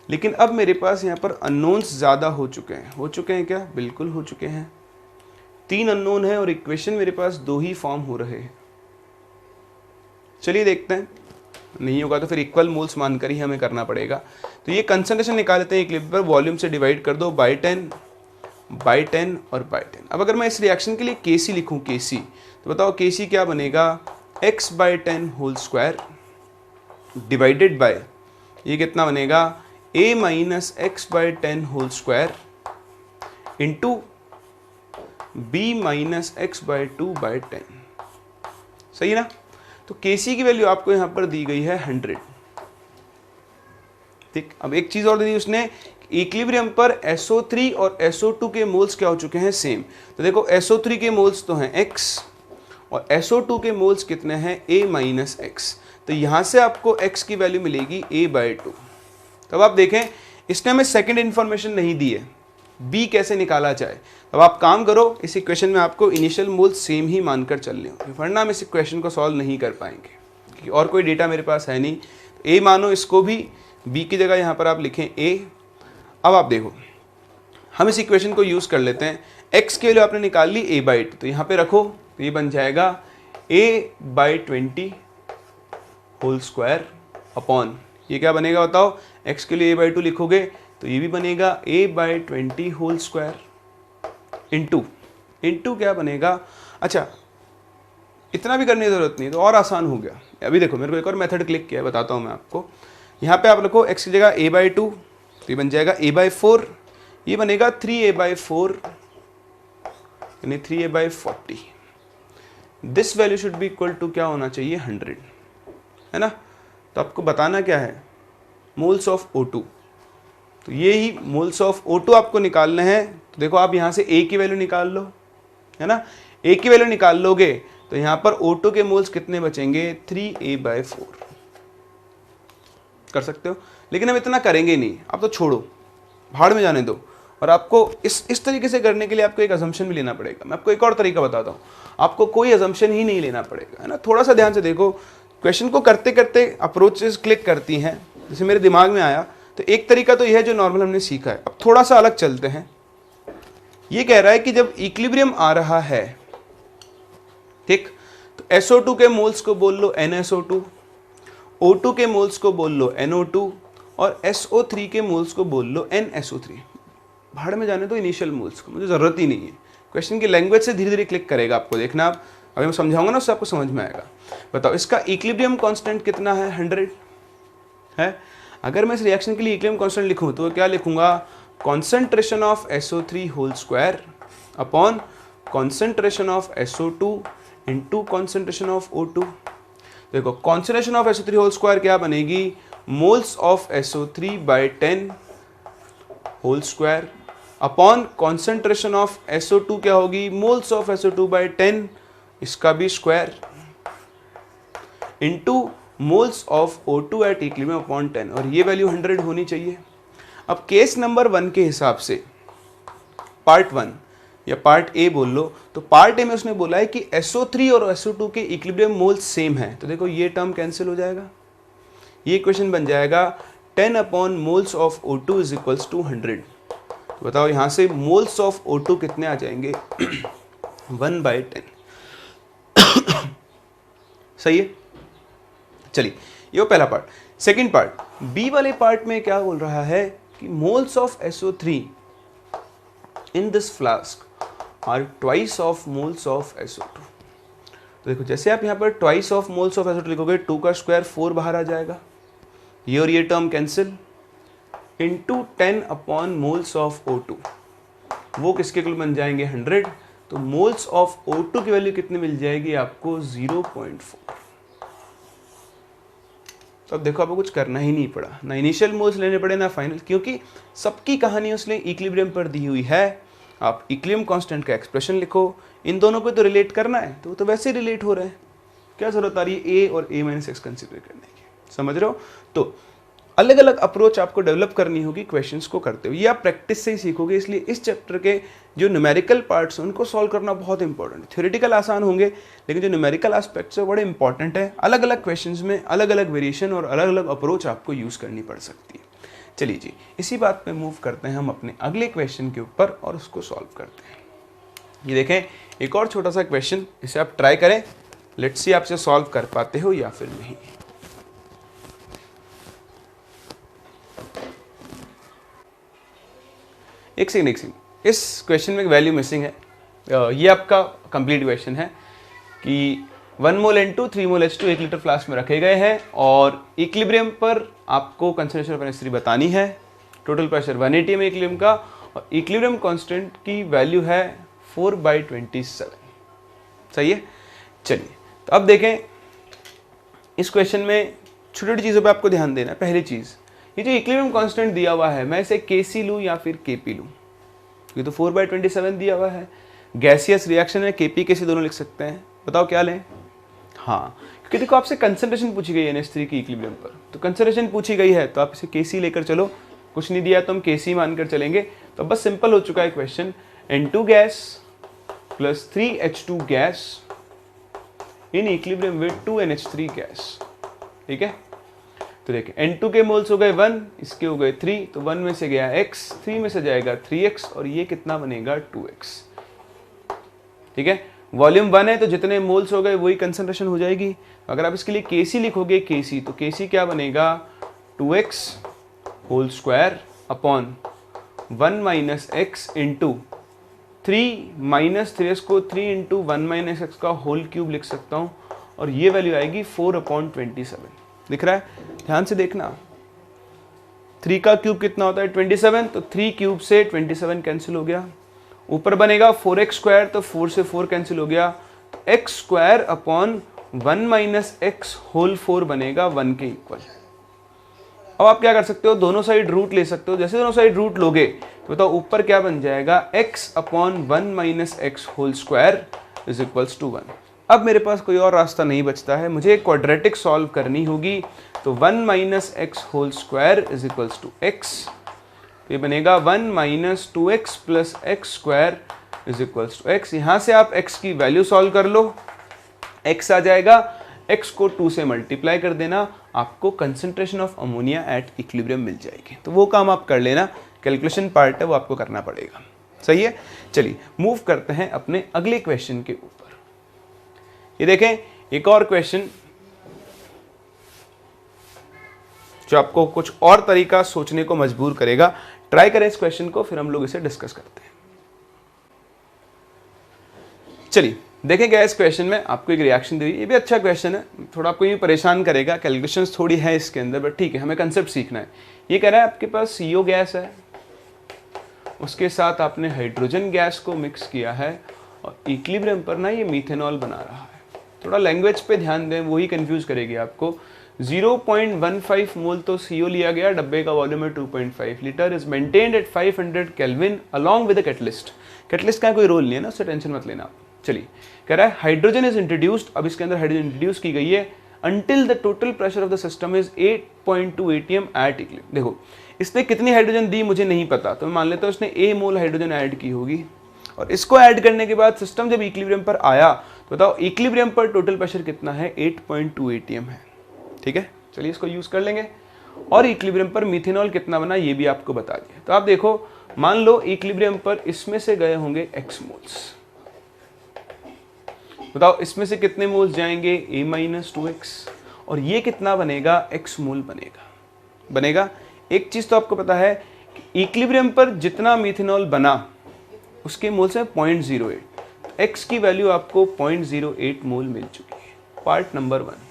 लेकिन अब मेरे पास यहाँ पर अननोन्स ज़्यादा हो चुके हैं क्या, बिल्कुल हो चुके हैं, 3 अननोन है और इक्वेशन मेरे पास 2 ही फॉर्म हो रहे हैं। चलिए देखते हैं, नहीं होगा तो फिर इक्वल मोल्स मानकर ही हमें करना पड़ेगा। तो ये कंसंट्रेशन निकाल लेते हैं इक्विलिब्रियम पर, वॉल्यूम से डिवाइड कर दो बाई 10 और बाई 10। अब अगर मैं इस रिएक्शन के लिए Kc लिखूं, Kc, तो बताओ Kc क्या बनेगा, x/10 whole square divided bye ये कितना बनेगा, a minus x/10 whole square into b minus x/2/10। सही ना। तो Kc की वैल्यू आपको यहां पर दी गई है 100। ठीक, अब एक चीज और दी उसने, इक्विलिब्रियम पर SO3 और SO2 के मोल्स क्या हो चुके हैं, सेम। तो देखो SO3 के मोल्स तो हैं x और SO2 के मोल्स कितने हैं, a माइनस x। तो यहां से आपको x की वैल्यू मिलेगी a/2। तब आप देखें इसने हमें सेकंड इंफॉर्मेशन नहीं दी है, b कैसे निकाला जाए। अब आप काम करो, इस इक्वेशन में आपको इनिशियल मोल सेम ही मानकर चल रहे हो, वरना हम इस इक्वेशन को सॉल्व नहीं कर पाएंगे क्योंकि और कोई डेटा मेरे पास है नहीं। तो a मानो, इसको भी b की जगह यहाँ पर आप लिखें a। अब आप देखो हम इस इक्वेशन को यूज़ कर लेते हैं, x के लिए आपने निकाल ली a/2, तो यहाँ पे रखो, तो ये बन जाएगा a/20 होल स्क्वायर अपॉन, ये क्या बनेगा बताओ, x के लिए a/2 लिखोगे तो ये भी बनेगा a/20 होल स्क्वायर इंटू क्या बनेगा। अच्छा, इतना भी करने की जरूरत नहीं, तो और आसान हो गया। अभी देखो मेरे को एक और मेथड क्लिक किया है, बताता हूँ मैं आपको। यहाँ पे आप लिखो x की जगह a/2, तो ये बन जाएगा a/4, ये बनेगा 3a/4 यानी 3a/40। This value should be equal to क्या होना चाहिए, 100, है ना। तो आपको बताना क्या है, मोल्स ऑफ O2। तो ये ही मोल्स ऑफ O2 आपको निकालने हैं। तो देखो आप यहाँ से A की वैल्यू निकाल लो, है ना। A की वैल्यू निकाल लोगे तो यहाँ पर O2 के मोल्स कितने बचेंगे, 3a/4 कर सकते हो। लेकिन हम इतना करेंगे नहीं, आप तो छोड़ो, भाड़ में जाने दो। और आपको इस तरीके से करने के लिए आपको एक अजम्पशन भी लेना पड़ेगा। मैं आपको एक और तरीका बताता हूँ, आपको कोई अजम्पशन ही नहीं लेना पड़ेगा, है ना। थोड़ा सा ध्यान से देखो, क्वेश्चन को करते करते अप्रोचेस क्लिक करती हैं। जैसे मेरे दिमाग में आया, तो एक तरीका तो यह है जो नॉर्मल हमने सीखा है। अब थोड़ा सा अलग चलते हैं। ये कह रहा है कि जब इक्विलिब्रियम आ रहा है, ठीक, तो SO2 के मोल्स को बोल लो NSO2, O2 के मोल्स को बोल लो NO2 और SO3 के मोल्स को बोल लो NSO3। भाड़ में जाने दो इनिशियल मोल्स को, मुझे ज़रूरत ही नहीं है। क्वेश्चन की लैंग्वेज से धीरे धीरे क्लिक करेगा, आपको देखना। आप अभी मैं समझाऊंगा ना, उससे आपको समझ में आएगा। बताओ इसका इक्विलिब्रियम कांस्टेंट कितना है, 100 है। अगर मैं इस रिएक्शन के लिए इक्विलिब्रियम कांस्टेंट लिखूं तो क्या लिखूंगा, concentration of SO3 whole square upon concentration of SO2 into concentration of O2। देखो concentration of SO3 whole square क्या बनेगी, moles of SO3/10 whole square upon concentration of SO2 क्या होगी, मोल्स ऑफ SO2/10 इसका भी square into moles of O2 at equilibrium upon 10, और ये वैल्यू 100 होनी चाहिए। अब केस नंबर 1 के हिसाब से पार्ट 1 या पार्ट ए बोल लो, तो पार्ट ए में उसने बोला है कि SO3 और SO2 के इक्विलिब्रियम मोल्स सेम है। तो देखो ये टर्म कैंसिल हो जाएगा, ये इक्वेशन बन जाएगा 10 upon moles of O2 is equals to 100। तो बताओ यहाँ से मोल्स ऑफ O2 कितने आ जाएंगे 1/10। सही है। चलिए ये वो पहला पार्ट। सेकंड पार्ट, बी वाले पार्ट में क्या बोल रहा है कि moles of SO3 in this flask are twice of moles of SO2। तो देखो जैसे आप यहाँ पर twice of moles of SO2 लिखोगे, 2 का स्क्वायर 4 बाहर आ जाएगा, ये और ये term cancel, into 10 upon moles of O2, वो किसके कुल बन जाएंगे 100। तो मोल्स ऑफ O2 की वैल्यू कितनी मिल जाएगी आपको 0.4। तो अब देखो आपको कुछ करना ही नहीं पड़ा, ना इनिशियल मोल्स लेने पड़े ना फाइनल, क्योंकि सबकी कहानी उसने इक्विलिब्रियम पर दी हुई है। आप इक्विलिब्रियम कांस्टेंट का एक्सप्रेशन लिखो, इन दोनों को तो रिलेट करना है, तो वो तो वैसे रिलेट हो रहे हैं, क्या जरूरत आ रही है ए और a माइनस एक्स कंसिडर करने की, समझ रहे हो। तो अलग अलग अप्रोच आपको डेवलप करनी होगी क्वेश्चंस को करते हुए, ये आप प्रैक्टिस से ही सीखोगे। इसलिए इस चैप्टर के जो न्यूमेरिकल पार्ट्स हैं उनको सॉल्व करना बहुत इंपॉर्टेंट है। थ्योरेटिकल आसान होंगे लेकिन जो न्यूमेरिकल एस्पेक्ट्स है बड़े इंपॉर्टेंट है। अलग अलग क्वेश्चंस में अलग अलग वेरिएशन और अलग अलग अप्रोच आपको यूज़ करनी पड़ सकती है। चलिए जी, इसी बात पे मूव करते हैं हम अपने अगले क्वेश्चन के ऊपर और उसको सॉल्व करते हैं। ये देखें, एक और छोटा सा क्वेश्चन, इसे आप ट्राई करें, लेट्स सी आप इसे सॉल्व कर पाते हो या फिर नहीं। एक सेकंड, इस क्वेश्चन में वैल्यू मिसिंग है। ये आपका कंप्लीट क्वेश्चन है कि 1 मोल N2 3 मोल H2 1 लीटर फ्लास्क में रखे गए हैं और इक्विलिब्रियम पर आपको कंसंट्रेशन ऑफ NH3 बतानी है। टोटल प्रेशर 1 atm है इक्विलिब्रियम का और इक्विलिब्रियम कांस्टेंट की वैल्यू है 4/27। सही है। चलिए तो अब देखें, इस क्वेश्चन में छोटी छोटी चीज़ों पे आपको ध्यान देना है। पहली चीज़, ये जो इक्विलिब्रियम कांस्टेंट दिया हुआ है, मैं इसे Kc लूँ या फिर Kp लूँ, ये तो 4/27 दिया हुआ है। गैसियस रिएक्शन है, Kp Kc दोनों लिख सकते हैं, बताओ क्या लें। हाँ, क्योंकि देखो आपसे कंसंट्रेशन पूछी गई है NH3 की इक्विलिब्रियम पर, तो कंसंट्रेशन पूछी गई है तो आप इसे Kc लेकर चलो। कुछ नहीं दिया तो हम Kc मानकर चलेंगे। तो बस सिंपल हो चुका है question. N2 gas plus 3H2 gas in equilibrium with 2NH3 gas. ठीक है, तो देखिए N2 के मोल्स हो गए 1, इसके हो गए 3, तो 1 में से गया x, 3 में से जाएगा 3x और ये कितना बनेगा 2x। ठीक है, वॉल्यूम 1 है तो जितने मोल्स हो गए वही कंसंट्रेशन हो जाएगी। अगर आप इसके लिए Kc लिखोगे Kc, तो Kc क्या बनेगा 2x whole square upon 1 minus x into 3 minus 3x को 3 इंटू 1 माइनस एक्स का होल क्यूब लिख सकता हूँ और ये वैल्यू आएगी 4/27। दिख रहा है, ध्यान से देखना। 3 का क्यूब कितना होता है 27, तो 3 क्यूब से 27 कैंसिल हो गया। ऊपर बनेगा 4x स्क्वायर, तो 4 से 4 कैंसिल हो गया, तो x square upon 1 minus x whole 4 बनेगा 1 के इक्वल। अब आप क्या कर सकते हो, दोनों साइड रूट ले सकते हो। जैसे दोनों साइड रूट लोगे तो बताओ ऊपर क्या बन जाएगा, x upon 1 minus x whole square is equals to 1। अब मेरे पास कोई और रास्ता नहीं बचता है, मुझे क्वाड्रेटिक सॉल्व करनी होगी। तो 1 minus x whole square is equals to x, ये बनेगा 1 minus 2x plus x square is equals to x. यहाँ से आप x की वैल्यू सॉल्व कर लो, x आ जाएगा, x को 2 से मल्टीप्लाई कर देना, आपको concentration of ammonia at equilibrium मिल जाएगी। तो वो काम आप कर लेना, कैलकुलेशन पार्ट है वो आपको करना पड़ेगा। सही है। चलिए मूव करते हैं अपने अगले क्वेश्चन के ऊपर। ये देखें, एक और क्वेश्चन जो आपको कुछ और तरीका सोचने को मजबूर करेगा। ट्राई करें इस क्वेश्चन को, फिर हम लोग इसे डिस्कस करते हैं। चलिए देखें क्या इस क्वेश्चन में आपको एक रिएक्शन दी हुई। ये भी अच्छा क्वेश्चन है, थोड़ा आपको ये परेशान करेगा, कैलकुलेशंस थोड़ी है इसके अंदर, बट ठीक है, हमें कंसेप्ट सीखना है। ये कह रहा है आपके पास CO गैस है, उसके साथ आपने हाइड्रोजन गैस को मिक्स किया है और इक्विलिब्रियम पर ना ये मीथेनॉल बना रहा है। थोड़ा लैंग्वेज पे ध्यान दें, वही कंफ्यूज करेगी आपको। 0.15 मोल तो CO लिया गया, डब्बे का वॉल्यूम है 2.5 litre, is maintained eight 500 kelvin along with catalyst. Catalyst का कोई रोल नहीं है ना, उससे टेंशन मत लेना आप। चलिए कह रहा है हाइड्रोजन इज इंट्रोड्यूस्ड, अब इसके अंदर हाइड्रोजन इंट्रोड्यूस की गई है, until the total pressure of the system is 8.2 atm at equilibrium. देखो इसने कितनी हाइड्रोजन दी मुझे नहीं पता, तो मैं मान लेता हूँ उसने A मोल हाइड्रोजन ऐड की होगी और इसको ऐड करने के बाद सिस्टम जब इक्विलिब्रियम पर आया तो बताओ इक्विलिब्रियम पर टोटल प्रेशर कितना है, 8.2 atm है। ठीक है, चलिए इसको यूज कर लेंगे। और इक्विलिब्रियम पर मिथेनॉल कितना बना ये भी आपको बता दिया। तो आप देखो, मान लो इक्विलिब्रियम पर इसमें से गए होंगे x मोल्स, बताओ इसमें से कितने मोल्स जाएंगे, a माइनस 2x, और ये कितना बनेगा, x मोल बनेगा। एक चीज तो आपको पता है कि इक्विलिब्रियम पर जितना मिथेनॉल बना उसके मोल्स है 0.08, x की वैल्यू आपको 0.08 मोल मिल चुकी है। पार्ट नंबर 1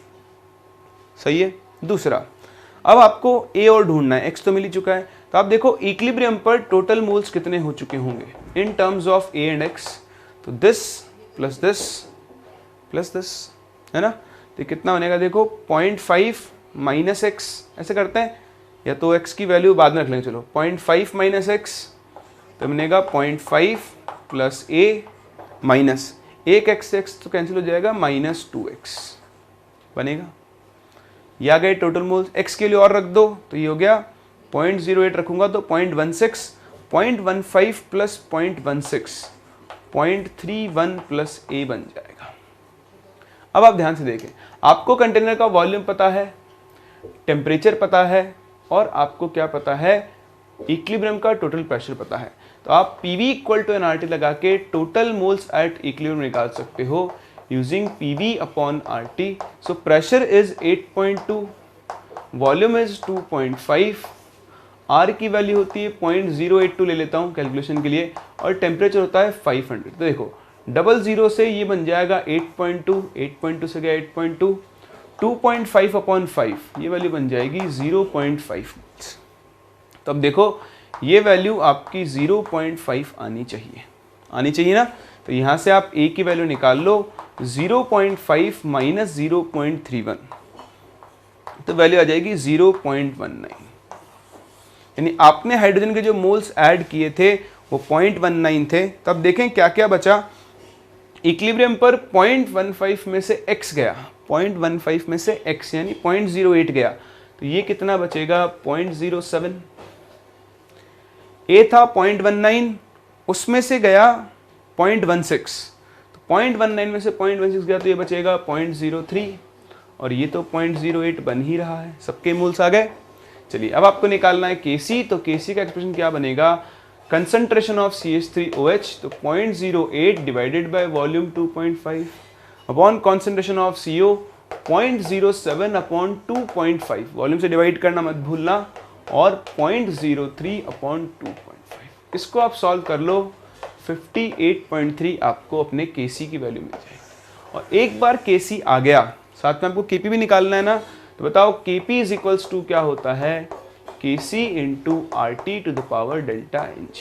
सही है। दूसरा, अब आपको A और ढूंढना है, x तो मिल ही चुका है। तो आप देखो इक्विलिब्रियम पर टोटल मोल्स कितने हो चुके होंगे in terms of A and x, तो this plus this plus this, है ना। तो कितना बनेगा, देखो 0.5 माइनस एक्स, ऐसे करते हैं, या तो x की वैल्यू बाद में रख लेंगे। चलो 0.5 माइनस एक्स तो बनेगा 0.5 प्लस A माइनस एक x से x तो कैंसिल हो जाएगा -2x। बनेगा। ये आ गए टोटल मोल्स। x के लिए और रख दो तो ये हो गया 0.08 रखूंगा तो 0.16, 0.15 प्लस 0.16, 0.31 प्लस a बन जाएगा। अब आप ध्यान से देखें, आपको कंटेनर का वॉल्यूम पता है, टेम्परेचर पता है और आपको क्या पता है, इक्विलिब्रियम का टोटल प्रेशर पता है। तो आप PV इक्वल टू nRT लगा के टोटल मोल्स एट इक्विलिब्रियम निकाल सकते हो using PV upon RT। So pressure is 8.2, volume is 2.5, R की वैल्यू होती है 0.082 ले लेता हूँ कैलकुलेशन के लिए, और टेम्परेचर होता है 500। तो देखो 00 से ये बन जाएगा 8.2, 8.2 से गया 8.2, 2.5 अपॉन 5 ये वैल्यू बन जाएगी 0.5। तो अब देखो ये वैल्यू आपकी 0.5 आनी चाहिए ना। तो यहाँ से आप a की वैल्यू निकाल लो, 0.5 माइनस 0.31 तो वैल्यू आ जाएगी 0.19। यानी आपने हाइड्रोजन के जो मोल्स ऐड किए थे वो 0.19 थे। तब देखें क्या क्या बचा, इक्विलिब्रियम पर 0.15 में से x गया, 0.15 में से x यानी 0.08 गया, तो ये कितना बचेगा 0.07। a था 0.19, उसमें से गया 0.16, तो 0.19 में से 0.16 गया तो ये बचेगा 0.03, और ये तो 0.08 बन ही रहा है, सबके मोल्स आ गए। चलिए अब आपको निकालना है Kc, तो Kc का एक्सप्रेशन क्या बनेगा, कंसंट्रेशन ऑफ CH3OH, तो 0.08 divided by volume 2.5 upon concentration of CO 0.07 upon 2.5, volume से डिवाइड करना मत भूलना, और 0.03 अपॉन 2.5। इसको आप सॉल्व कर लो, 58.3 आपको अपने Kc की वैल्यू मिल जाएगी। और एक बार Kc आ गया, साथ में आपको Kp भी निकालना है ना, तो बताओ Kp इज इक्वल्स टू क्या होता है, Kc into RT to the power delta Ng।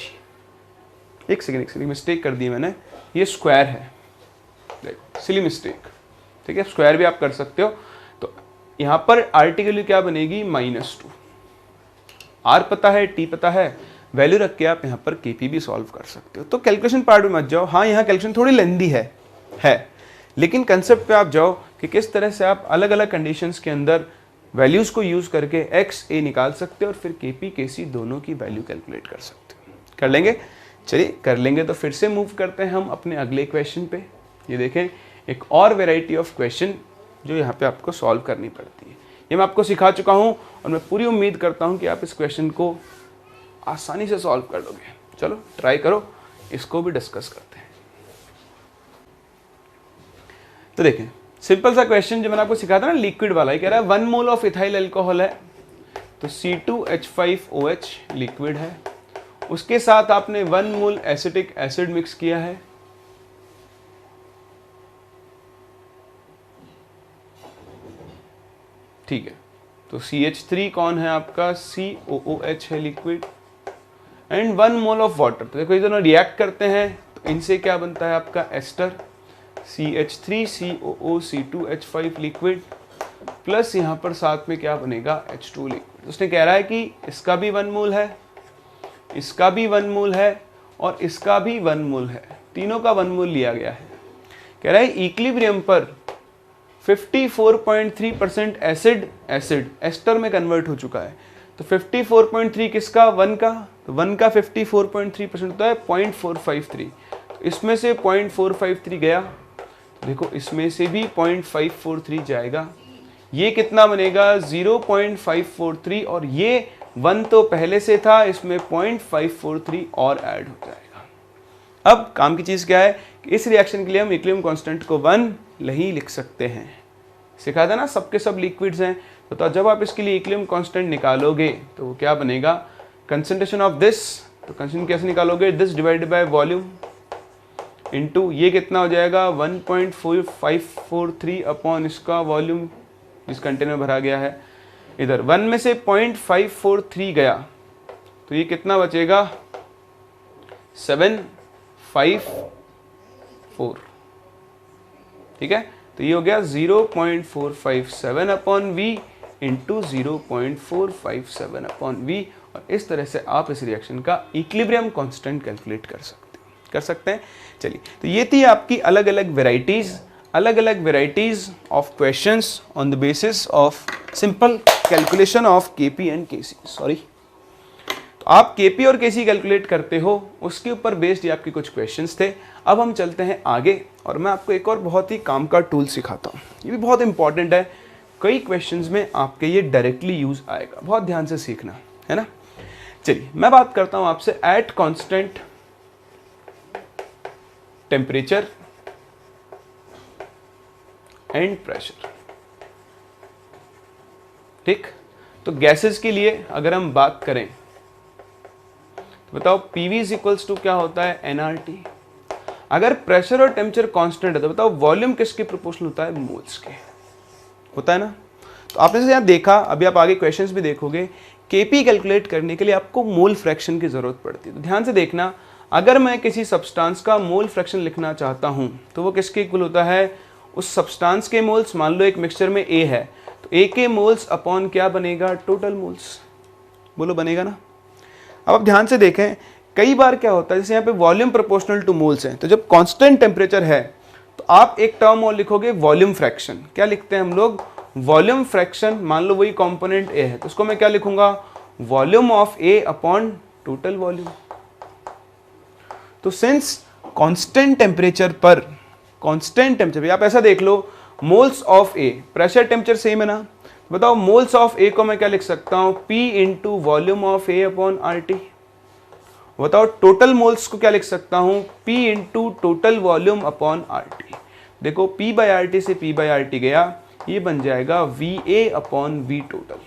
एक सेकेंड मिस्टेक कर दी मैंने, ये स्क्वायर है, देखो सिली मिस्टेक, ठीक है, स्क्वायर भी आप कर सकते हो। तो यहाँ पर RT के लिए क्या बनेगी -2, R पता है, T पता है, वैल्यू रख के आप यहाँ पर Kp भी सॉल्व कर सकते हो। तो कैलकुलेशन पार्ट में मत जाओ, हाँ यहाँ कैलकुलेशन थोड़ी लेंदी है, लेकिन कंसेप्ट पे आप जाओ कि किस तरह से आप अलग अलग कंडीशंस के अंदर वैल्यूज को यूज करके x a निकाल सकते हो और फिर Kp Kc दोनों की वैल्यू कैलकुलेट कर सकते हो। कर लेंगे, चलिए कर लेंगे। तो फिर से मूव करते हैं हम अपने अगले क्वेश्चन पे। ये देखें एक और वेराइटी ऑफ क्वेश्चन जो यहाँ पे आपको सॉल्व करनी पड़ती है, ये मैं आपको सिखा चुका हूँ और मैं पूरी उम्मीद करता हूँ कि आप इस क्वेश्चन को आसानी से सॉल्व कर लोगे। चलो ट्राई करो, इसको भी डिस्कस करते हैं। तो देखें सिंपल सा क्वेश्चन जो मैंने आपको सिखाया था ना, लिक्विड वाला, ये कह रहा है 1 मोल ऑफ इथाइल अल्कोहल है, तो C2H5OH लिक्विड है, उसके साथ आपने 1 मोल एसिटिक एसिड मिक्स किया है, ठीक है। तो CH3 कौन है आपका, COOH है liquid, and 1 mole of water. तो देखो ये दोनों रिएक्ट करते हैं तो इनसे क्या बनता है आपका एस्टर, CH3COOC2H5 लिक्विड, प्लस यहाँ पर साथ में क्या बनेगा H2 लिक्विड। उसने कह रहा है कि इसका भी 1 मोल है, इसका भी 1 मोल है और इसका भी 1 मोल है, तीनों का 1 मोल लिया गया है। कह रहा है इक्विलिब्रियम पर 54.3% एसिड एस्टर में कन्वर्ट हो चुका है। तो 54.3 किसका, 1 का, तो 1 का 54.3% होता है 0.453, तो इसमें से 0.453 गया, देखो इसमें से भी 0.543 जाएगा, ये कितना बनेगा 0.543, और ये 1 तो पहले से था, इसमें 0.543 और ऐड हो जाएगा। अब काम की चीज़ क्या है कि इस रिएक्शन के लिए हम इक्विलिब्रियम कांस्टेंट को 1 नहीं लिख सकते हैं, सिखाया था ना, सबके सब लिक्विड्स हैं। तो जब आप इसके लिए इक्विलिब्रियम कांस्टेंट निकालोगे तो वो क्या बनेगा, कंसंट्रेशन ऑफ दिस, तो कंसंट्रेशन कैसे निकालोगे, this divided by volume into ये कितना हो जाएगा 1.543 अपॉन इसका वॉल्यूम जिस कंटेनर भरा गया है। इधर 1 में से 0.543 गया तो ये कितना बचेगा 754, ठीक है। तो ये हो गया 0.457 upon V into 0.457 upon V, और इस तरह से आप इस रिएक्शन का इक्विलिब्रियम कांस्टेंट कैलकुलेट कर सकते हैं। चलिए तो ये थी आपकी अलग अलग वेराइटीज, अलग अलग varieties of questions on the basis of simple calculation of KP and KC. Sorry, तो आप केपी और केसी कैलकुलेट करते हो, उसके ऊपर बेस्ड ये आपके कुछ क्वेश्चंस थे। अब हम चलते हैं आगे और मैं आपको एक और बहुत ही काम का टूल सिखाता हूँ। ये भी बहुत इंपॉर्टेंट है, कई क्वेश्चंस में आपके ये डायरेक्टली यूज आएगा, बहुत ध्यान से सीखना है ना। चलिए मैं बात करता हूं आपसे at constant temperature and pressure. ठीक, तो गैसेस के लिए अगर हम बात करें तो बताओ पीवी इज इक्वल्स टू क्या होता है, एनआरटी। अगर प्रेशर और टेम्परेचर कांस्टेंट है तो बताओ वॉल्यूम किसके प्रोपोर्शनल होता है, मोल्स के, होता है ना। तो आपने से यहाँ देखा, अभी आप आगे क्वेश्चंस भी देखोगे, केपी कैलकुलेट करने के लिए आपको मोल फ्रैक्शन की जरूरत पड़ती है। तो ध्यान से देखना, अगर मैं किसी सब्सटेंस का मोल फ्रैक्शन लिखना चाहता हूं तो वो किसके इक्वल होता है, उस सब्सटेंस के मोल्स। मान लो एक मिक्सचर में ए है तो ए के मोल्स अपॉन क्या बनेगा, टोटल मोल्स। बोलो बनेगा ना। अब आप ध्यान से देखें, कई बार क्या होता है, जैसे यहाँ पे वॉल्यूम प्रोपोर्शनल टू मोल्स है, तो जब कांस्टेंट टेम्परेचर है तो आप एक टर्म और लिखोगे वॉल्यूम फ्रैक्शन। क्या लिखते हैं हम लोग, वॉल्यूम फ्रैक्शन। मान लो वही कंपोनेंट ए है तो उसको मैं क्या लिखूंगा, volume of A upon total volume. तो सिंस कांस्टेंट टेम्परेचर पर, कांस्टेंट टेम्परेचर आप ऐसा देख लो, moles of A, pressure temperature same है ना, बताओ मोल्स ऑफ ए को मैं क्या लिख सकता हूं, P into volume of A upon R T. बताओ टोटल मोल्स को क्या लिख सकता हूं, P into total volume upon R T. देखो P बाई आर टी से P बाई आर टी गया, ये बन जाएगा VA अपॉन V टोटल,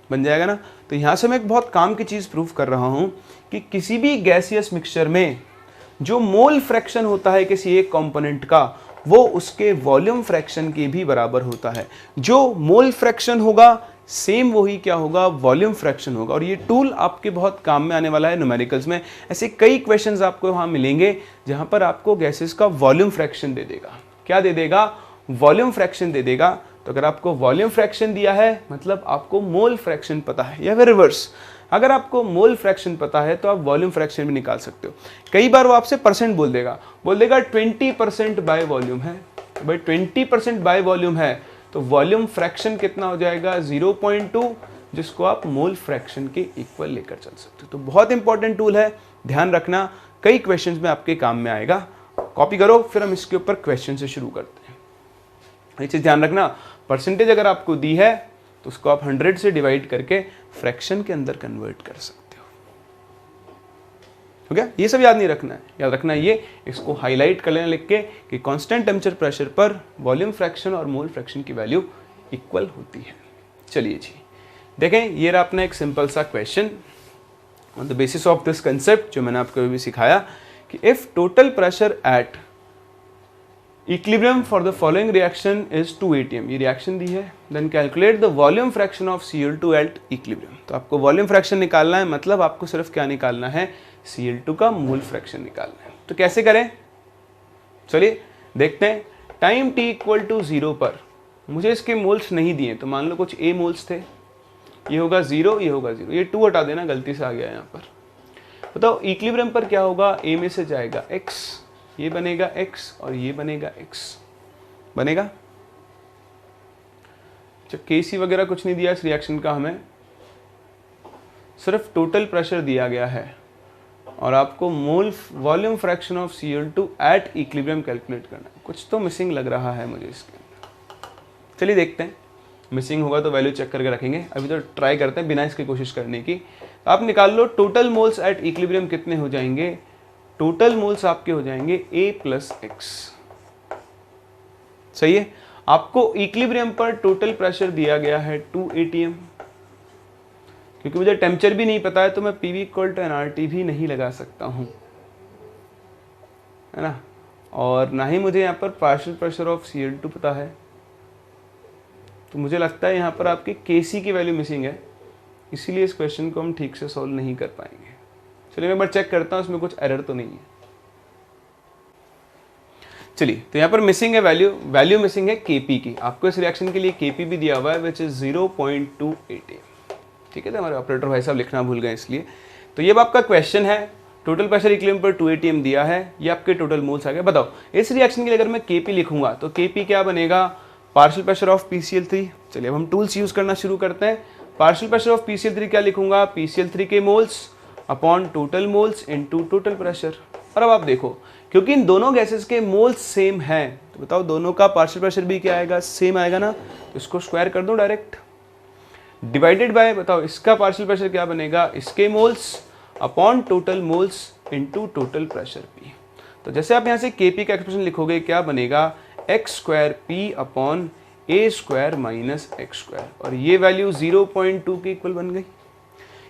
बन जाएगा ना। तो यहां से मैं एक बहुत काम की चीज प्रूव कर रहा हूं कि किसी भी गैसियस मिक्सचर में जो मोल फ्रैक्शन होता है किसी एक कंपोनेंट का, वो उसके वॉल्यूम फ्रैक्शन के भी बराबर होता है। जो मोल फ्रैक्शन होगा सेम वही क्या होगा, वॉल्यूम फ्रैक्शन होगा। और ये टूल आपके बहुत काम में आने वाला है न्यूमेरिकल्स में। ऐसे कई क्वेश्चंस आपको वहां मिलेंगे जहां पर आपको गैसेस का वॉल्यूम फ्रैक्शन दे देगा। क्या दे देगा, वॉल्यूम फ्रैक्शन दे देगा। तो अगर आपको वॉल्यूम फ्रैक्शन दिया है मतलब आपको मोल फ्रैक्शन पता है, या फिर रिवर्स, अगर आपको मोल फ्रैक्शन पता है तो आप वॉल्यूम फ्रैक्शन भी निकाल सकते हो। कई बार वो आपसे परसेंट बोल देगा 20% बाय वॉल्यूम है। भाई 20% बाय वॉल्यूम है तो वॉल्यूम फ्रैक्शन कितना हो जाएगा, 0.2, जिसको आप मोल फ्रैक्शन के इक्वल लेकर चल सकते हो। तो बहुत इंपॉर्टेंट टूल है, ध्यान रखना, कई क्वेश्चंस में आपके काम में आएगा। कॉपी करो, फिर हम इसके ऊपर क्वेश्चन से शुरू करते हैं। ये चीज ध्यान रखना, परसेंटेज अगर आपको दी है तो उसको आप 100 से डिवाइड करके फ्रैक्शन के अंदर कन्वर्ट कर सकते हो गया। ये सब याद नहीं रखना है, याद रखना है ये, इसको हाईलाइट कर लेना लिख के कि कांस्टेंट टेम्परेचर प्रेशर पर वॉल्यूम फ्रैक्शन और मोल फ्रैक्शन की वैल्यू इक्वल होती है। चलिए जी देखें, ये रहा अपना एक सिंपल सा question on the basis of this concept जो मैंने आपको अभी सिखाया कि if total pressure at equilibrium for the following reaction is 2 atm, ये रिएक्शन दी है, then calculate the volume fraction of Cl2 at equilibrium. तो आपको वॉल्यूम फ्रैक्शन निकालना है, मतलब आपको सिर्फ क्या निकालना है, Cl2 का मोल फ्रैक्शन निकालना है। तो कैसे करें, चलिए देखते हैं। टाइम t इक्वल टू 0 पर मुझे इसके मोल्स नहीं दिए, तो मान लो कुछ a मोल्स थे, ये होगा 0, ये होगा 0, ये 2 हटा देना, गलती से आ गया यहाँ पर। बताओ इक्विलिब्रियम पर क्या होगा, a में से जाएगा x, ये बनेगा x और ये बनेगा x, बनेगा। अच्छा केसी वगैरह कुछ नहीं दिया इस रिएक्शन का, हमें सिर्फ टोटल प्रेशर दिया गया है और आपको mole volume fraction of Cl2 at equilibrium calculate करना है। कुछ तो मिसिंग लग रहा है मुझे इसके अंदर, चलिए देखते हैं। मिसिंग होगा तो वैल्यू चेक करके रखेंगे, अभी तो ट्राई करते हैं बिना इसकी कोशिश करने की। आप निकाल लो टोटल मोल्स एट इक्विलिब्रियम कितने हो जाएंगे, टोटल मोल्स आपके हो जाएंगे A प्लस एक्स, सही है। आपको इक्विलिब्रियम पर टोटल प्रेशर दिया गया है 2 atm, क्योंकि मुझे टेम्परेचर भी नहीं पता है तो मैं PV इक्वल टू nRT भी नहीं लगा सकता हूं, है ना, और ना ही मुझे यहाँ पर पार्शियल प्रेशर ऑफ Cl2 पता है। तो मुझे लगता है यहाँ पर आपकी Kc की वैल्यू मिसिंग है, इसीलिए इस क्वेश्चन को हम ठीक से सॉल्व नहीं कर पाएंगे। चलिए मैं एक बार चेक करता हूं इसमें कुछ एरर तो नहीं है। चलिए तो यहाँ पर मिसिंग है वैल्यू मिसिंग है Kp की। आपको इस रिएक्शन के लिए Kp भी दिया हुआ है विच इज 0.2 atm, ठीक है। तो हमारे ऑपरेटर भाई साहब लिखना भूल गए इसलिए। तो ये आपका क्वेश्चन है, टोटल प्रेशर इक्विलिब्रियम पर 2 atm दिया है, ये आपके टोटल मोल्स आ गए। बताओ इस रिएक्शन के लिए अगर मैं Kp लिखूंगा तो Kp क्या बनेगा, पार्शियल प्रेशर ऑफ PCl3। चलिए अब हम टूल्स यूज करना शुरू करते हैं। पार्शियल प्रेशर ऑफ PCl3 क्या लिखूंगा, PCl3 के moles upon total moles into total pressure. और अब आप देखो क्योंकि इन दोनों गैसेस के मोल्स सेम हैं तो बताओ दोनों का पार्शियल प्रेशर भी क्या आएगा, सेम आएगा ना, तो इसको स्क्वायर कर दो डायरेक्ट, डिवाइडेड बाय बताओ इसका पार्शियल प्रेशर क्या बनेगा, इसके moles upon total moles into total pressure P। तो जैसे आप यहाँ से Kp का एक्सप्रेशन लिखोगे क्या बनेगा, x square P upon a square minus x square, और ये वैल्यू 0.2 के इक्वल बन गई।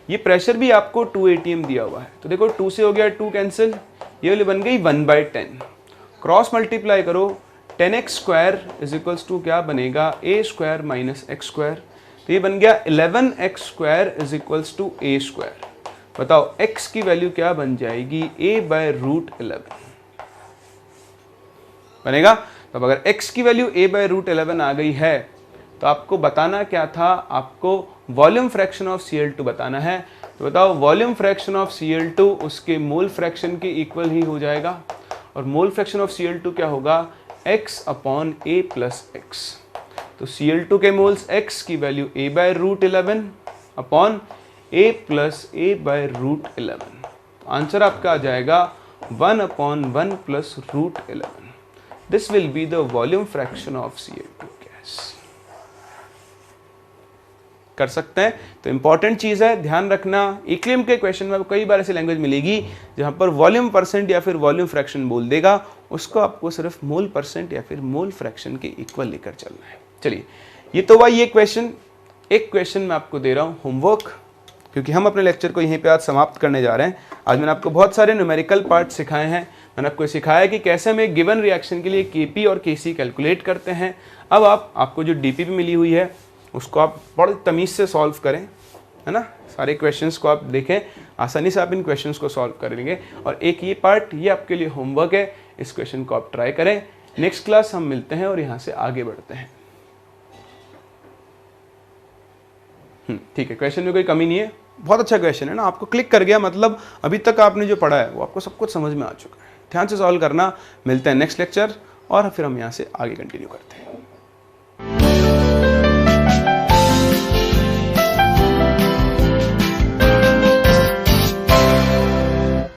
ये प्रेशर भी आपको 2 atm दिया हुआ है तो देखो 2 से हो गया 2 कैंसिल, ये वाली बन गई 1/10, क्रॉस मल्टीप्लाई करो 10x square is equals to क्या बनेगा, a square minus x square, तो ये बन गया 11x square is equals to a square. बताओ x की वैल्यू क्या बन जाएगी, a/√11 बनेगा। तो अगर x की वैल्यू a/√11 आ गई है तो आपको बताना क्या था, आपको वॉल्यूम फ्रैक्शन ऑफ Cl2 बताना है। तो बताओ वॉल्यूम फ्रैक्शन ऑफ Cl2 उसके मोल फ्रैक्शन के इक्वल ही हो जाएगा, और मोल फ्रैक्शन ऑफ Cl2 क्या होगा, x upon a plus x. तो Cl2 के मोल्स x की value a/√11 upon a plus a/√11, तो आंसर आपका आ जाएगा 1/1 plus √11। This will be the volume fraction of Cl2 gas. कर सकते हैं, तो इंपॉर्टेंट चीज है ध्यान रखना, इक्विलिब्रियम के क्वेश्चन में कई बार ऐसी लैंग्वेज मिलेगी जहां पर वॉल्यूम परसेंट या फिर वॉल्यूम फ्रैक्शन बोल देगा, उसको आपको सिर्फ मोल परसेंट या फिर मोल फ्रैक्शन के इक्वल लेकर चलना है। चलिए ये तो हुआ ये क्वेश्चन। एक क्वेश्चन मैं आपको दे रहा हूं होमवर्क, क्योंकि हम अपने लेक्चर को यहीं पे आज समाप्त करने जा रहे हैं। आज मैंने आपको बहुत सारे न्यूमेरिकल पार्ट सिखाए हैं, मैंने आपको सिखाया कि कैसे हम एक गिवन रिएक्शन के लिए Kp और Kc कैलकुलेट करते हैं। अब आपको जो DP मिली हुई है उसको आप बड़े तमीज़ से सॉल्व करें, है ना, सारे क्वेश्चंस को आप देखें, आसानी से आप इन क्वेश्चंस को सॉल्व कर लेंगे। और एक ये पार्ट ये आपके लिए होमवर्क है, इस क्वेश्चन को आप ट्राई करें। नेक्स्ट क्लास हम मिलते हैं और यहाँ से आगे बढ़ते हैं। ठीक है, क्वेश्चन में कोई कमी नहीं है, बहुत अच्छा क्वेश्चन है ना, आपको क्लिक कर गया, मतलब अभी तक आपने जो पढ़ा है वो आपको सब कुछ समझ में आ चुका है। ध्यान से सॉल्व करना। मिलते हैं नेक्स्ट लेक्चर और फिर हम यहाँ से आगे कंटिन्यू करते हैं।